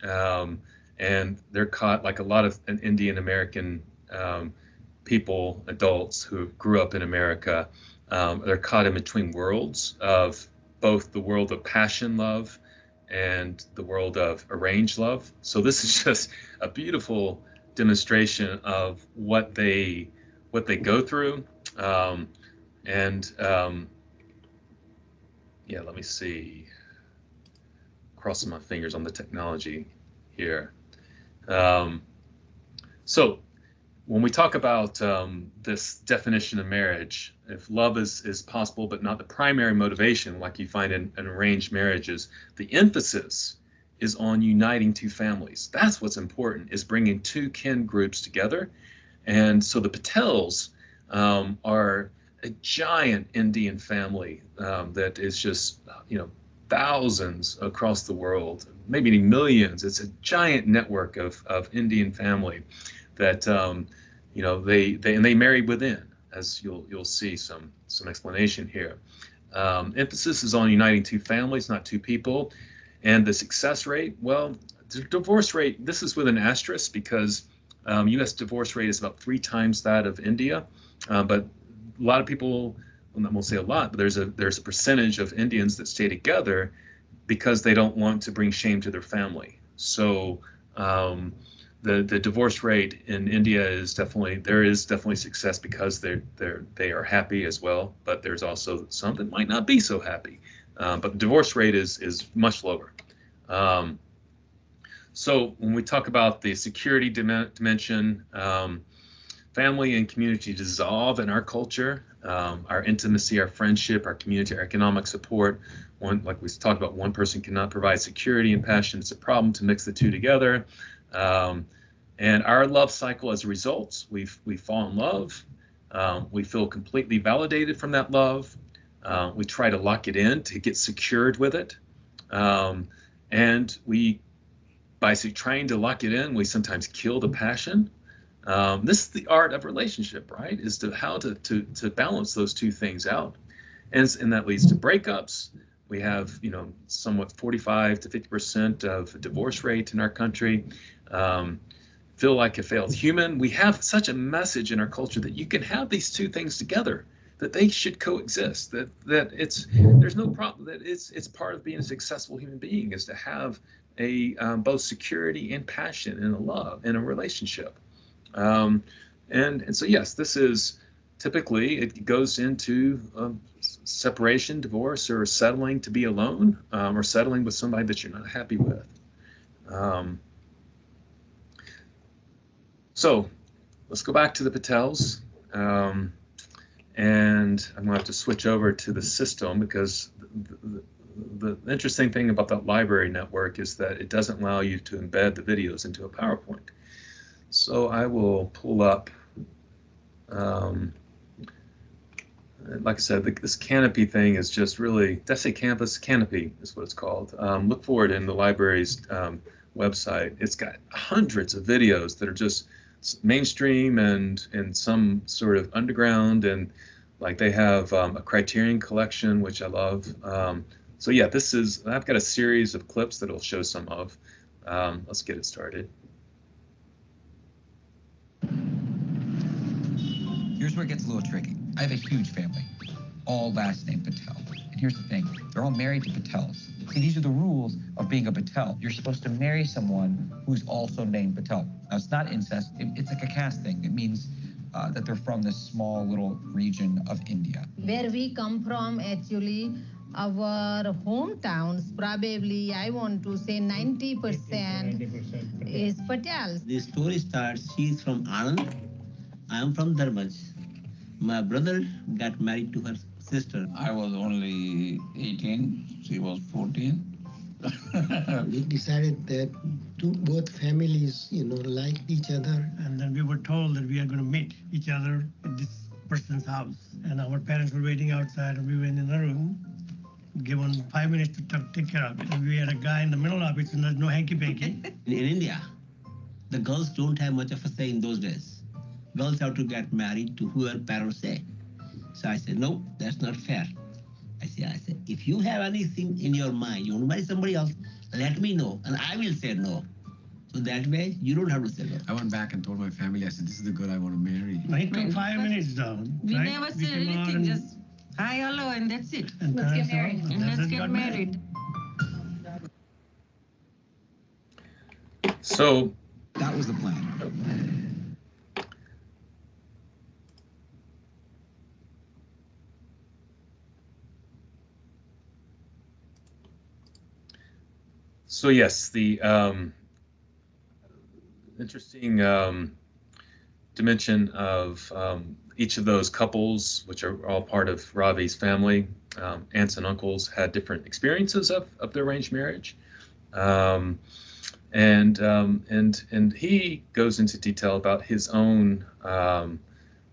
and they're caught like a lot of Indian American people, adults who grew up in America. They're caught in between worlds of both the world of passion love and the world of arranged love. So this is just a beautiful demonstration of what they go through. Yeah, let me see. Crossing my fingers on the technology here. So when we talk about this definition of marriage, if love is possible but not the primary motivation, like you find in arranged marriages, the emphasis is on uniting two families. That's what's important, is bringing two kin groups together. And so the Patels are a giant Indian family that is just, thousands across the world, maybe millions. It's a giant network of Indian family that, they marry within, as you'll see some explanation here. Emphasis is on uniting two families, not two people. And the success rate, well, the divorce rate, this is with an asterisk because U.S. divorce rate is about 3 times that of India. But a lot of people, well, I won't say a lot, but there's a percentage of Indians that stay together because they don't want to bring shame to their family. So the divorce rate in India is definitely success because they are happy as well. But there's also some that might not be so happy. But the divorce rate is much lower. So when we talk about the security dimension, family and community dissolve in our culture. Our intimacy, our friendship, our community, our economic support. Like we talked about, one person cannot provide security and passion. It's a problem to mix the two together. And our love cycle, as a result, we fall in love. We feel completely validated from that love. We try to lock it in to get secured with it. And by trying to lock it in, we sometimes kill the passion. This is the art of relationship, right? Is to how to balance those two things out. And that leads to breakups. We have, somewhat 45 to 50% of divorce rate in our country. Feel like a failed human. We have such a message in our culture that you can have these two things together, that they should coexist, that there's no problem, that it's part of being a successful human being is to have a both security and passion and a love in a relationship. And so yes, this is typically it goes into separation, divorce, or settling to be alone, or settling with somebody that you're not happy with. So let's go back to the Patels. And I'm going to have to switch over to the system because the interesting thing about that library network is that it doesn't allow you to embed the videos into a PowerPoint. So I will pull up, like I said, this Canopy thing is just really, did I say Campus? Canopy is what it's called. Look for it in the library's website. It's got hundreds of videos that are just mainstream and some sort of underground, and like they have a Criterion collection, which I love. So yeah, I've got a series of clips that I'll show some of. Let's get it started. Here's where it gets a little tricky. I have a huge family, all last name Patel. And here's the thing, they're all married to Patels. See, these are the rules of being a Patel. You're supposed to marry someone who's also named Patel. Now, it's not incest, it's like a caste thing. It means that they're from this small little region of India. Where we come from, actually, our hometowns, probably, I want to say 90% is Patels. The story starts, she's from Anand, I am from Darbaj. My brother got married to her sister. I was only 18, she was 14. We decided that both families, liked each other. And then we were told that we are going to meet each other at this person's house. And our parents were waiting outside, and we went in the room, given 5 minutes to take care of it. And we had a guy in the middle of it, and there's no hanky-panky. In India, the girls don't have much of a say in those days. Girls have to get married to whoever parents say. So I said, no, that's not fair. I said, if you have anything in your mind, you want to marry somebody else, let me know, and I will say no. So that way, you don't have to say no. I went back and told my family, I said, this is the girl I want to marry. It took 5 minutes down. We never said anything, just hi, hello, and that's it. And let's get married. Let's get married. So that was the plan. So yes, the interesting dimension of each of those couples, which are all part of Ravi's family, aunts and uncles, had different experiences of their arranged marriage, and he goes into detail about his own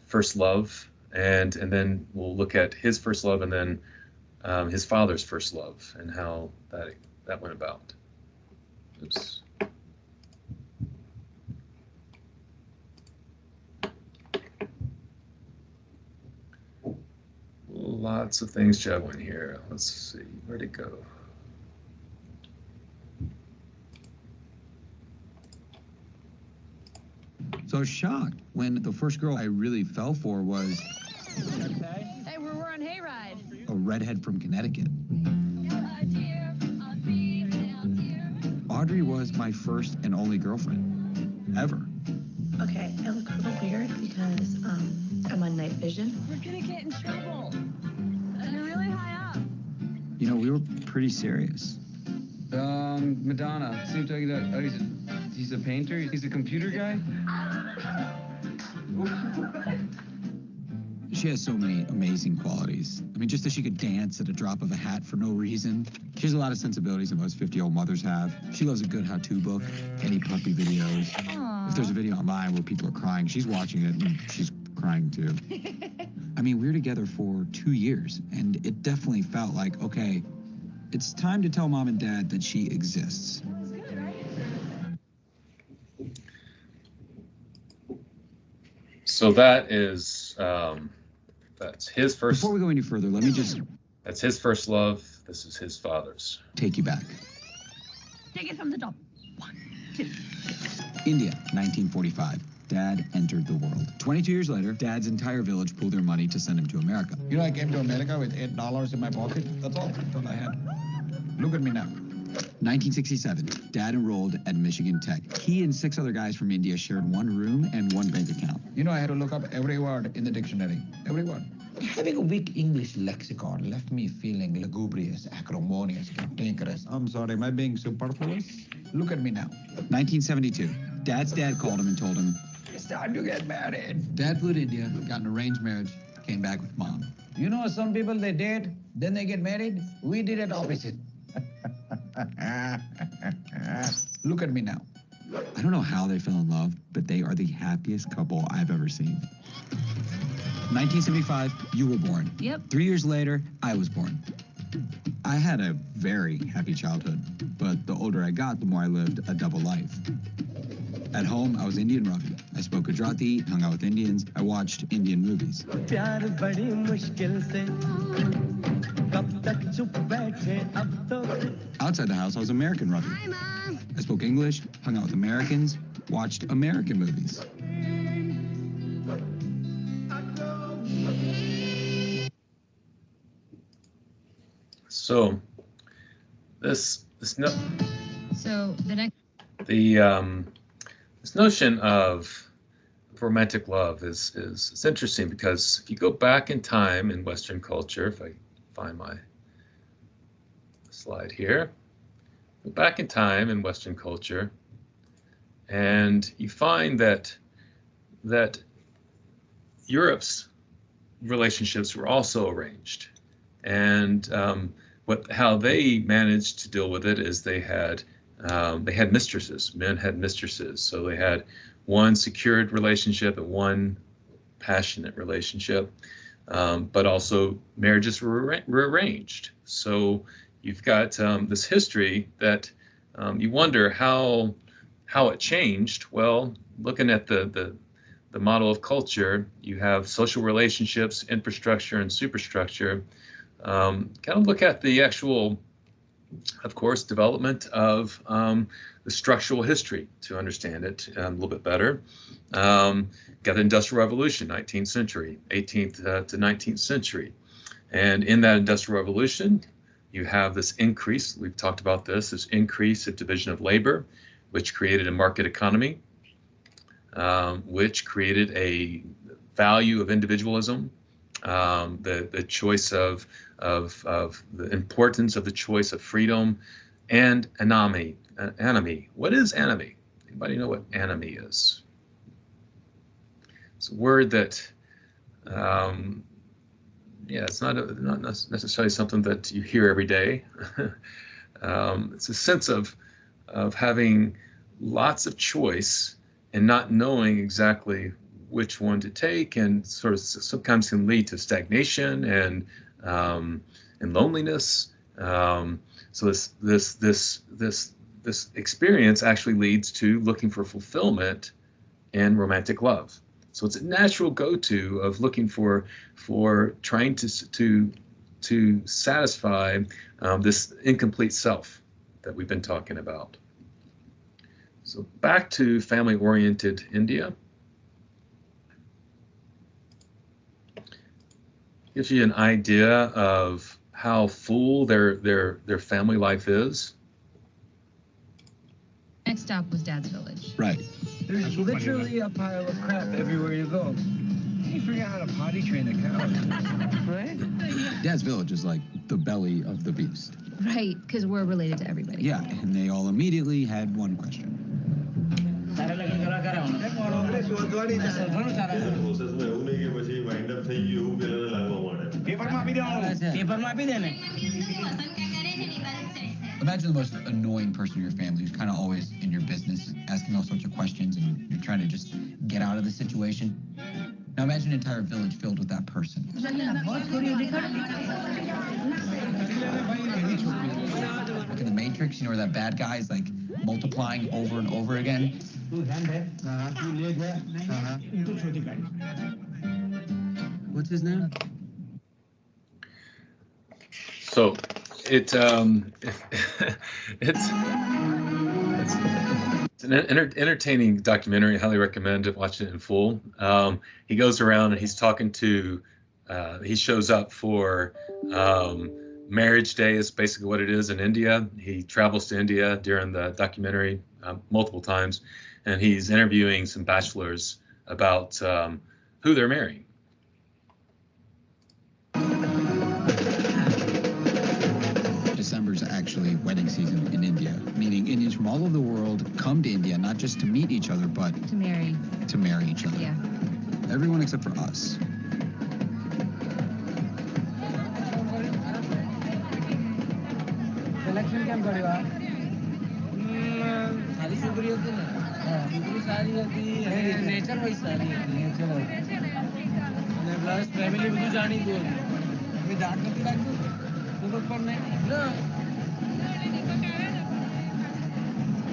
first love, and then we'll look at his first love, and then his father's first love, and how that went about. Oops. Lots of things juggling here. Let's see, where'd it go? So I was shocked when the first girl I really fell for was Hey, we're on hayride. a redhead from Connecticut. Audrey was my first and only girlfriend, ever. Okay, I look a little weird because I'm on night vision. We're gonna get in trouble. You're really high up. You know, we were pretty serious. Madonna, seems like he's a painter, he's a computer guy. She has so many amazing qualities. I mean, just that she could dance at a drop of a hat for no reason. She has a lot of sensibilities that most 50-year-old mothers have. She loves a good how-to book, any puppy videos. Aw. If there's a video online where people are crying, she's watching it and she's crying too. I mean, we were together for 2 years, and it definitely felt like, okay, it's time to tell Mom and Dad that she exists. So that is, that's his first. Before we go any further, let me just... That's his first love. This is his father's. Take you back. Take it from the top. 1, 2. India, 1945. Dad entered the world. 22 years later, Dad's entire village pooled their money to send him to America. You know, I came to America with $8 in my pocket. That's all I had. Look at me now. 1967, Dad enrolled at Michigan Tech. He and 6 other guys from India shared one room and one bank account. You know, I had to look up every word in the dictionary. Every word. Having a weak English lexicon left me feeling lugubrious, acrimonious, cantankerous. I'm sorry, am I being superfluous? Look at me now. 1972, Dad's dad called him and told him, It's time to get married. Dad flew to India, got an arranged marriage, came back with Mom. You know, some people, they date, then they get married. We did it opposite. Look at me now. I don't know how they fell in love, but they are the happiest couple I've ever seen. 1975, you were born. Yep. 3 years later, I was born. I had a very happy childhood, but the older I got, the more I lived a double life. At home, I was Indian Ravi. I spoke Gujarati, hung out with Indians, I watched Indian movies. Outside the house, I was American Ravi. Hi, Mom. I spoke English, hung out with Americans, watched American movies. So this notion of romantic love is interesting, because if you go back in time in Western culture, if I find my slide here, go back in time in Western culture, and you find that Europe's relationships were also arranged, and how they managed to deal with it is they had mistresses. Men had mistresses, so they had one secured relationship and one passionate relationship, but also marriages were arranged. So you've got this history that you wonder how it changed. Well, looking at the model of culture, you have social relationships, infrastructure, and superstructure. Kind of look at the actual, of course, development of the structural history to understand it a little bit better. Got the Industrial Revolution, 19th century, 18th to 19th century. And in that Industrial Revolution, you have this increase, we've talked about this increase of division of labor, which created a market economy, which created a value of individualism, the choice of the importance of the choice of freedom, and anami. What is anami? Anybody know what anami is? It's a word that, it's not necessarily something that you hear every day. It's a sense of having lots of choice and not knowing exactly which one to take, and sort of sometimes can lead to stagnation and loneliness. So this experience actually leads to looking for fulfillment in romantic love. So it's a natural go-to of looking for trying to satisfy this incomplete self that we've been talking about. So back to family-oriented India. Gives you an idea of how full their family life is. Next stop was Dad's village. Right. There's literally a pile of crap everywhere you go. You forget how to potty train the cows, right? Dad's village is like the belly of the beast. Right, because we're related to everybody. Yeah, and they all immediately had one question. Imagine the most annoying person in your family who's kind of always in your business, asking all sorts of questions, and you're trying to just get out of the situation. Now imagine an entire village filled with that person. Like in The Matrix, you know, where that bad guy is like multiplying over and over again. What's his name? So it's an entertaining documentary. I highly recommend it. Watching it in full. He goes around and he's talking to. He shows up for Marriage Day is basically what it is in India. He travels to India during the documentary multiple times, and he's interviewing some bachelors about who they're marrying. December's actually wedding season in India, meaning Indians from all over the world come to India, not just to meet each other, but To marry. to marry each other. Yeah. Everyone except for us. Selection केम करेगा सारी छोकरी होती ना छोकरी सारी होती है नेचर वाइज सारी होती है नेचर અને પ્લસ ફેમિલી બધું જાણી દો અમે દાટ નથી રાખતું તો પર નહીં ના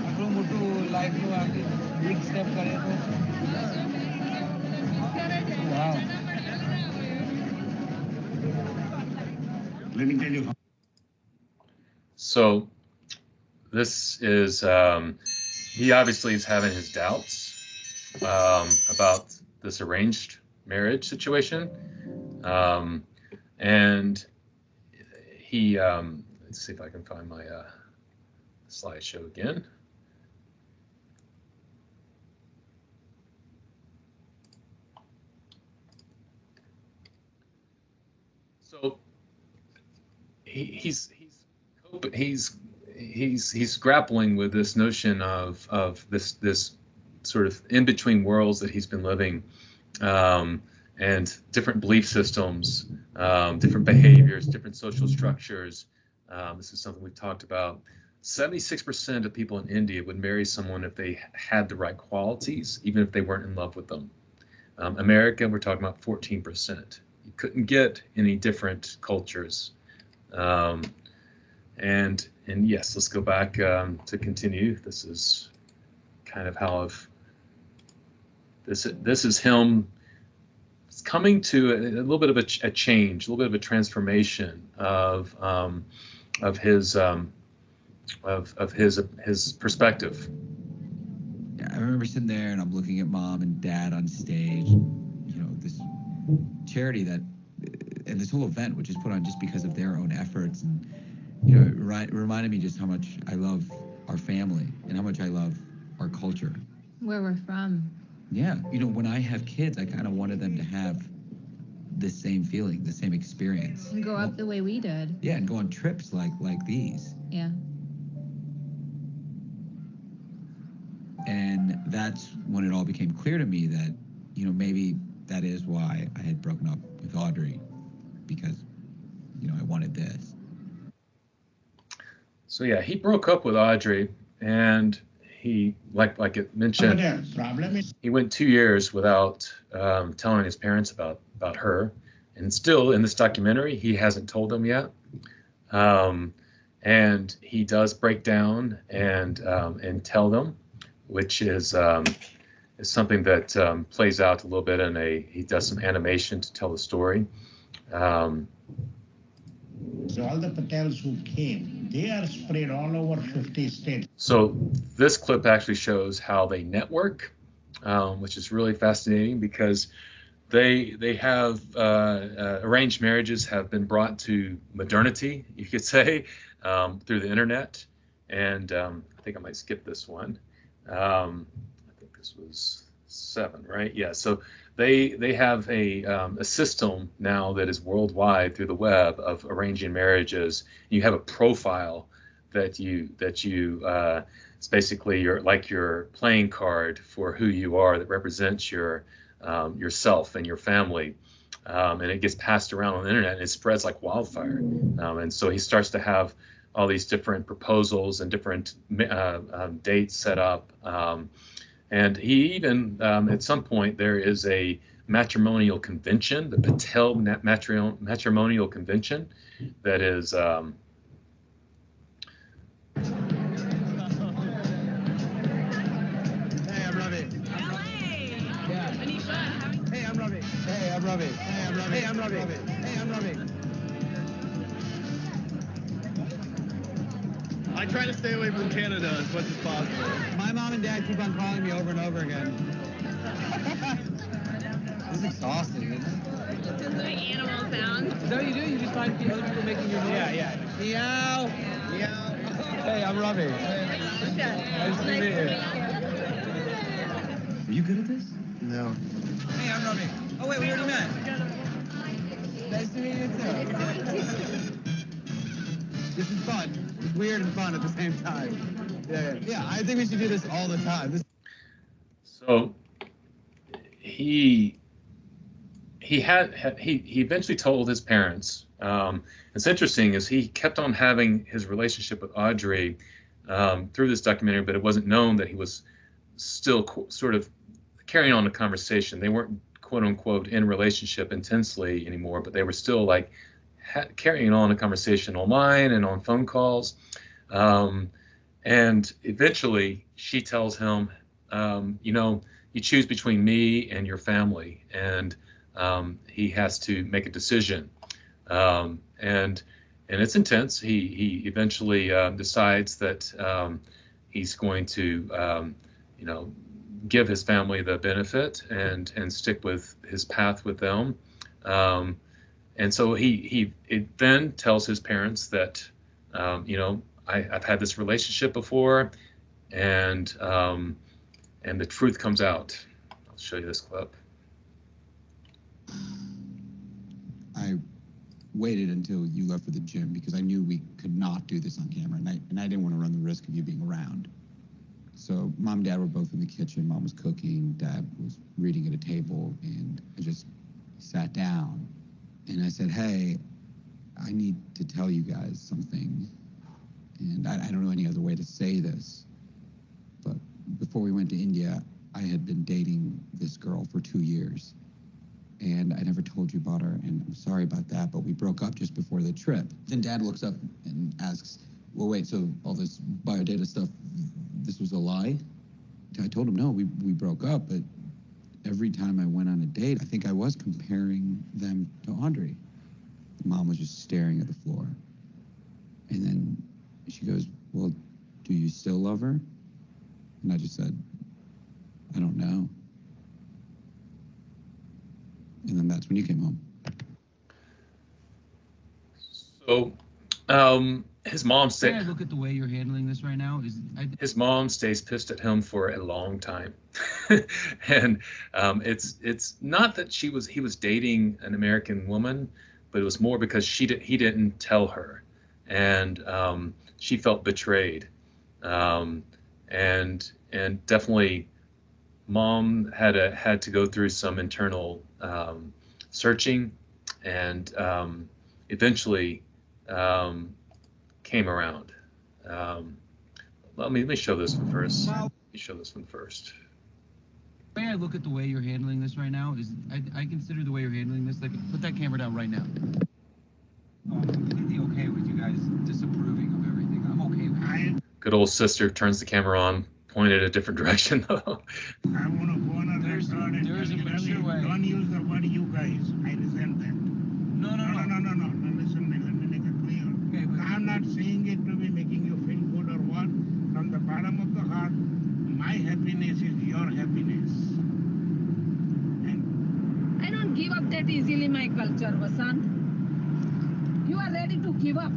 આપણું મોટું લાઈફનું આખી બિગ સ્ટેપ કરે તો વાવ Let me tell you. So this is he obviously is having his doubts about this arranged marriage situation, and he let's see if I can find my slideshow again. So he's grappling with this notion of this sort of in between worlds that he's been living, and different belief systems, different behaviors, different social structures. This is something we've talked about. 76% of people in India would marry someone if they had the right qualities, even if they weren't in love with them. America, we're talking about 14%. You couldn't get any different cultures. And yes, let's go back to continue. This is kind of how this is him coming to a little bit of a change, a little bit of a transformation of his perspective. Yeah, I remember sitting there and I'm looking at mom and dad on stage, you know, this charity that, and this whole event, which is put on just because of their own efforts. And, you know, it reminded me just how much I love our family and how much I love our culture. Where we're from. Yeah. You know, when I have kids, I kind of wanted them to have the same feeling, the same experience. And grow up the way we did. Yeah, and go on trips like these. Yeah. And that's when it all became clear to me that, you know, maybe that is why I had broken up with Audrey, because, you know, I wanted this. So yeah, he broke up with Audrey, and he, like it mentioned, he went 2 years without telling his parents about her, and still in this documentary, he hasn't told them yet. And he does break down and tell them, which is something that plays out a little bit in he does some animation to tell the story. So all the Patels who came, they are spread all over 50 states. So this clip actually shows how they network, which is really fascinating because they have arranged marriages have been brought to modernity, you could say, through the internet. And I think I might skip this one. I think this was 7, right? Yeah. So they have a system now that is worldwide through the web of arranging marriages. You have a profile that you it's basically your playing card for who you are that represents yourself and your family, and it gets passed around on the internet and it spreads like wildfire. And so he starts to have all these different proposals and different dates set up. And he even, at some point, there is a matrimonial convention, the Patel Matrimonial Convention, that is Ravi. Hey, I'm Ravi. Hey, I'm Ravi. Hey, I'm Ravi. I try to stay away from Canada as much as possible. My mom and dad keep on calling me over and over again. This is exhausting, isn't it? Just doing animal sounds. Is that what you do? You just find other people making your noise? Yeah. Meow. Meow. Hey, I'm Ravi. Nice to meet you. Are you good at this? No. Hey, I'm Ravi. Oh, wait, we already met. Nice to meet you, too. This is fun. It's weird and fun at the same time. Yeah, I think we should do this all the time. So he eventually told his parents. It's interesting is he kept on having his relationship with Audrey through this documentary, but it wasn't known that he was still sort of carrying on a conversation. They weren't quote unquote in relationship intensely anymore, but they were still like carrying on a conversation online and on phone calls. And eventually she tells him, you know, you choose between me and your family, and he has to make a decision. And it's intense. He eventually decides that he's going to, you know, give his family the benefit and stick with his path with them. And so he then tells his parents that, you know, I've had this relationship before, and the truth comes out. I'll show you this clip. I waited until you left for the gym because I knew we could not do this on camera, and I didn't want to run the risk of you being around. So Mom and Dad were both in the kitchen. Mom was cooking, Dad was reading at a table, and I just sat down and I said, hey, I need to tell you guys something. And I don't know any other way to say this, but before we went to India, I had been dating this girl for 2 years. And I never told you about her, and I'm sorry about that, but we broke up just before the trip. Then Dad looks up and asks, well, wait, so all this biodata stuff, this was a lie? I told him, no, we broke up, but every time I went on a date, I think I was comparing them to Audrey. Mom was just staring at the floor. And then she goes, well, do you still love her? And I just said, I don't know. And then that's when you came home. So, his mom Can I look at the way you're handling this right now? His mom stays pissed at him for a long time, and it's not that he was dating an American woman, but it was more because he didn't tell her, and she felt betrayed, and definitely, Mom had to go through some internal searching, and eventually came around. Let me show this one first. Let me show this one first. The way I look at the way you're handling this right now is I consider the way you're handling this, like, put that camera down right now. I'm completely okay with you guys disapproving of everything. I'm okay with it. Good old sister turns the camera on, pointed a different direction though. I want to go on a record and there's a mature way. Don't use the word you guys. I resent that. No. Listen, let me make it clear. Okay, I'm not saying it to be making you feel good or what. From the bottom of the heart, my happiness is your happiness. I don't give up that easily, my culture, Vasant. You are ready to give up.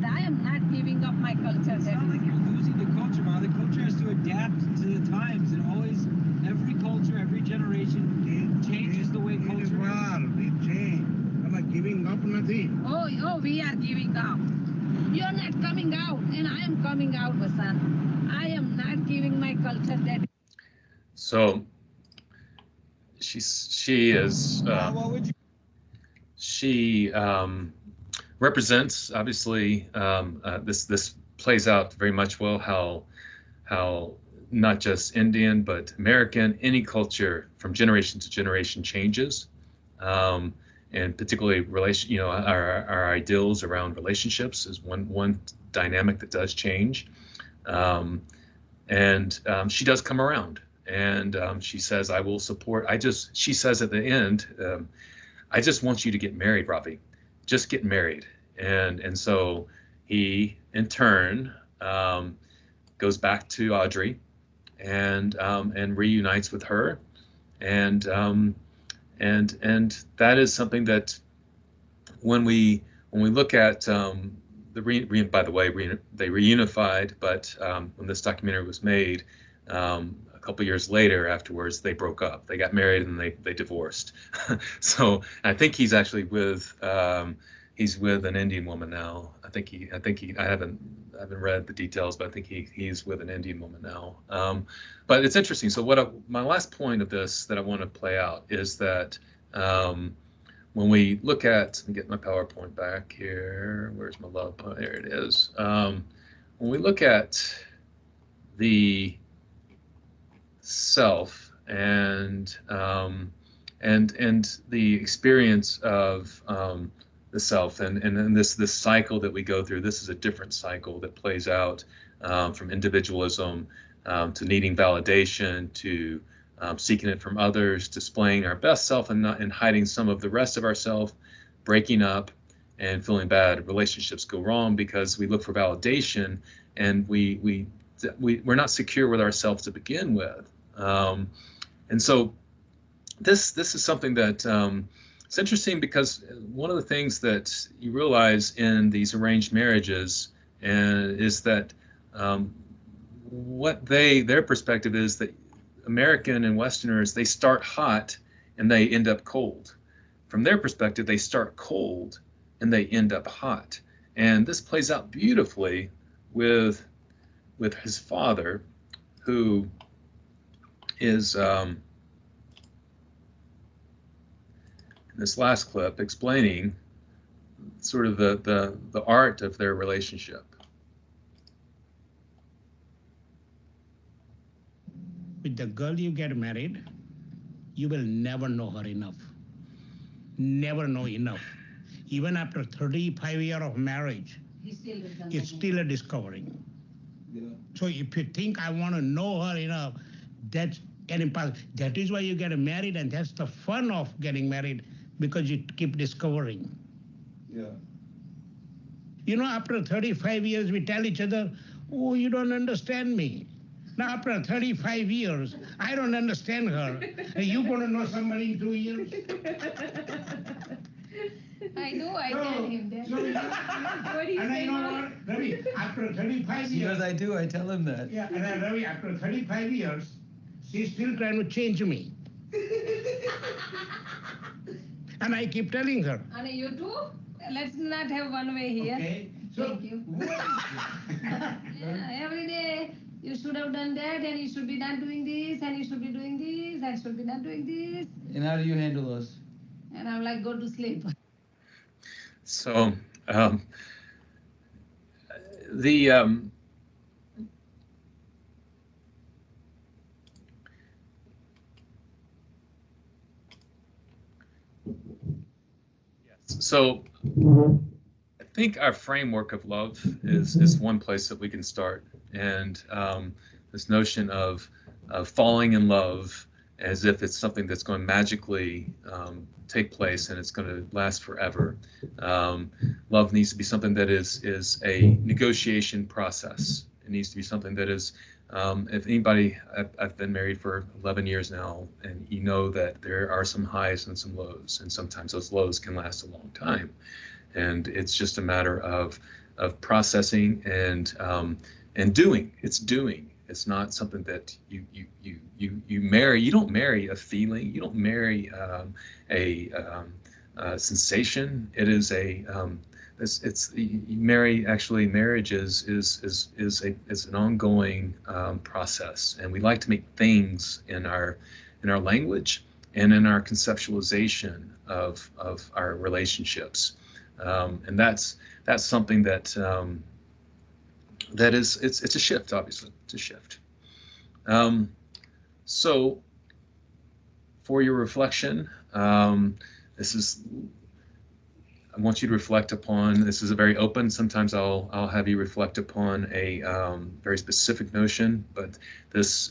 I am not giving up my culture. It's not like you're losing the culture, Ma. The culture has to adapt to the times, and always, every culture, every generation changes the way culture is. We change. I'm not giving up nothing. Oh, we are giving up. You are not coming out, and I am coming out, Vasant. I am not giving my culture that. So she is represents obviously this plays out very much well how not just Indian but American, any culture from generation to generation changes, and particularly our ideals around relationships is one dynamic that does change, and she does come around, and she says, "I will support." She says at the end, "I just want you to get married, Ravi. Just get married." And so he, in turn, goes back to Audrey and reunites with her, and that is something that when we look at by the way, they reunified, but when this documentary was made, a couple years later afterwards, they broke up. They got married and they divorced. So I think he's actually with he's with an Indian woman now. I haven't read the details, but I think he's with an Indian woman now. But it's interesting. So my last point of this that I want to play out is that when we look at, let me get my PowerPoint back here. Where's my love? There it is. When we look at the self and the experience of the self and this cycle that we go through, this is a different cycle that plays out from individualism to needing validation to seeking it from others, displaying our best self and hiding some of the rest of ourself, breaking up and feeling bad. Relationships go wrong because we look for validation and we're not secure with ourselves to begin with. And so this is something that it's interesting because one of the things that you realize in these arranged marriages is that their perspective is that American and Westerners, they start hot and they end up cold. From their perspective, they start cold and they end up hot. And this plays out beautifully with his father, who is in this last clip explaining sort of the art of their relationship. With the girl you get married, you will never know her enough. Never know enough. Even after 35 years of marriage, it's still a discovery. Yeah. So if you think I want to know her enough, that's an impossible. That is why you get married, and that's the fun of getting married, because you keep discovering. Yeah. You know, after 35 years, we tell each other, oh, you don't understand me. Now, after 35 years, I don't understand her. Are you going to know somebody in 2 years? I know, I tell him that. What do you say, you know what, Ravi, after 35 years... Yes, I do, I tell him that. Yeah, and then, Ravi, after 35 years, she's still trying to change me. And I keep telling her. And you too? Let's not have one way here. Okay. So, thank you. Yeah, every day. You should have done that, and you should be not doing this, and you should be doing this, and should be not doing this. And how do you handle those? And I'm like, go to sleep. So So I think our framework of love is one place that we can start, and this notion of falling in love as if it's something that's going to magically take place and it's going to last forever. Love needs to be something that is a negotiation process. It needs to be something that is, if anybody, I've been married for 11 years now, and you know that there are some highs and some lows, and sometimes those lows can last a long time. And it's just a matter of processing and doing. It's doing. It's not something that you marry. You don't marry a feeling. You don't marry a sensation. It is a marriage is an ongoing process, and we like to make things in our language and in our conceptualization of our relationships. And that's something that that is it's a shift. Obviously, it's a shift. So for your reflection, this is. I want you to reflect upon. This is a very open. Sometimes I'll have you reflect upon a very specific notion, but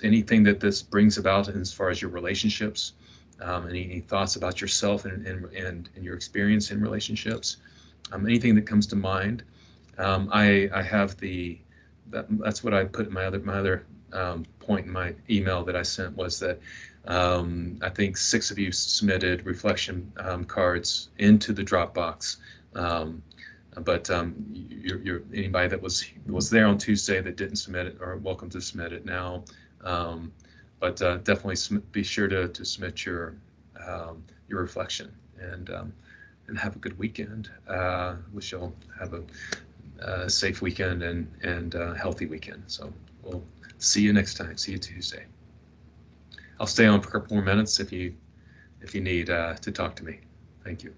anything that this brings about as far as your relationships, any thoughts about yourself and your experience in relationships, anything that comes to mind. I have that's what I put in my other point in my email that I sent was that I think 6 of you submitted reflection cards into the Dropbox, but anybody that was there on Tuesday that didn't submit it are welcome to submit it now. But definitely be sure to submit your reflection and have a good weekend. Wish you'll have a safe weekend and healthy weekend. So we'll see you next time. See you Tuesday. I'll stay on for a couple more minutes if you need to talk to me. Thank you.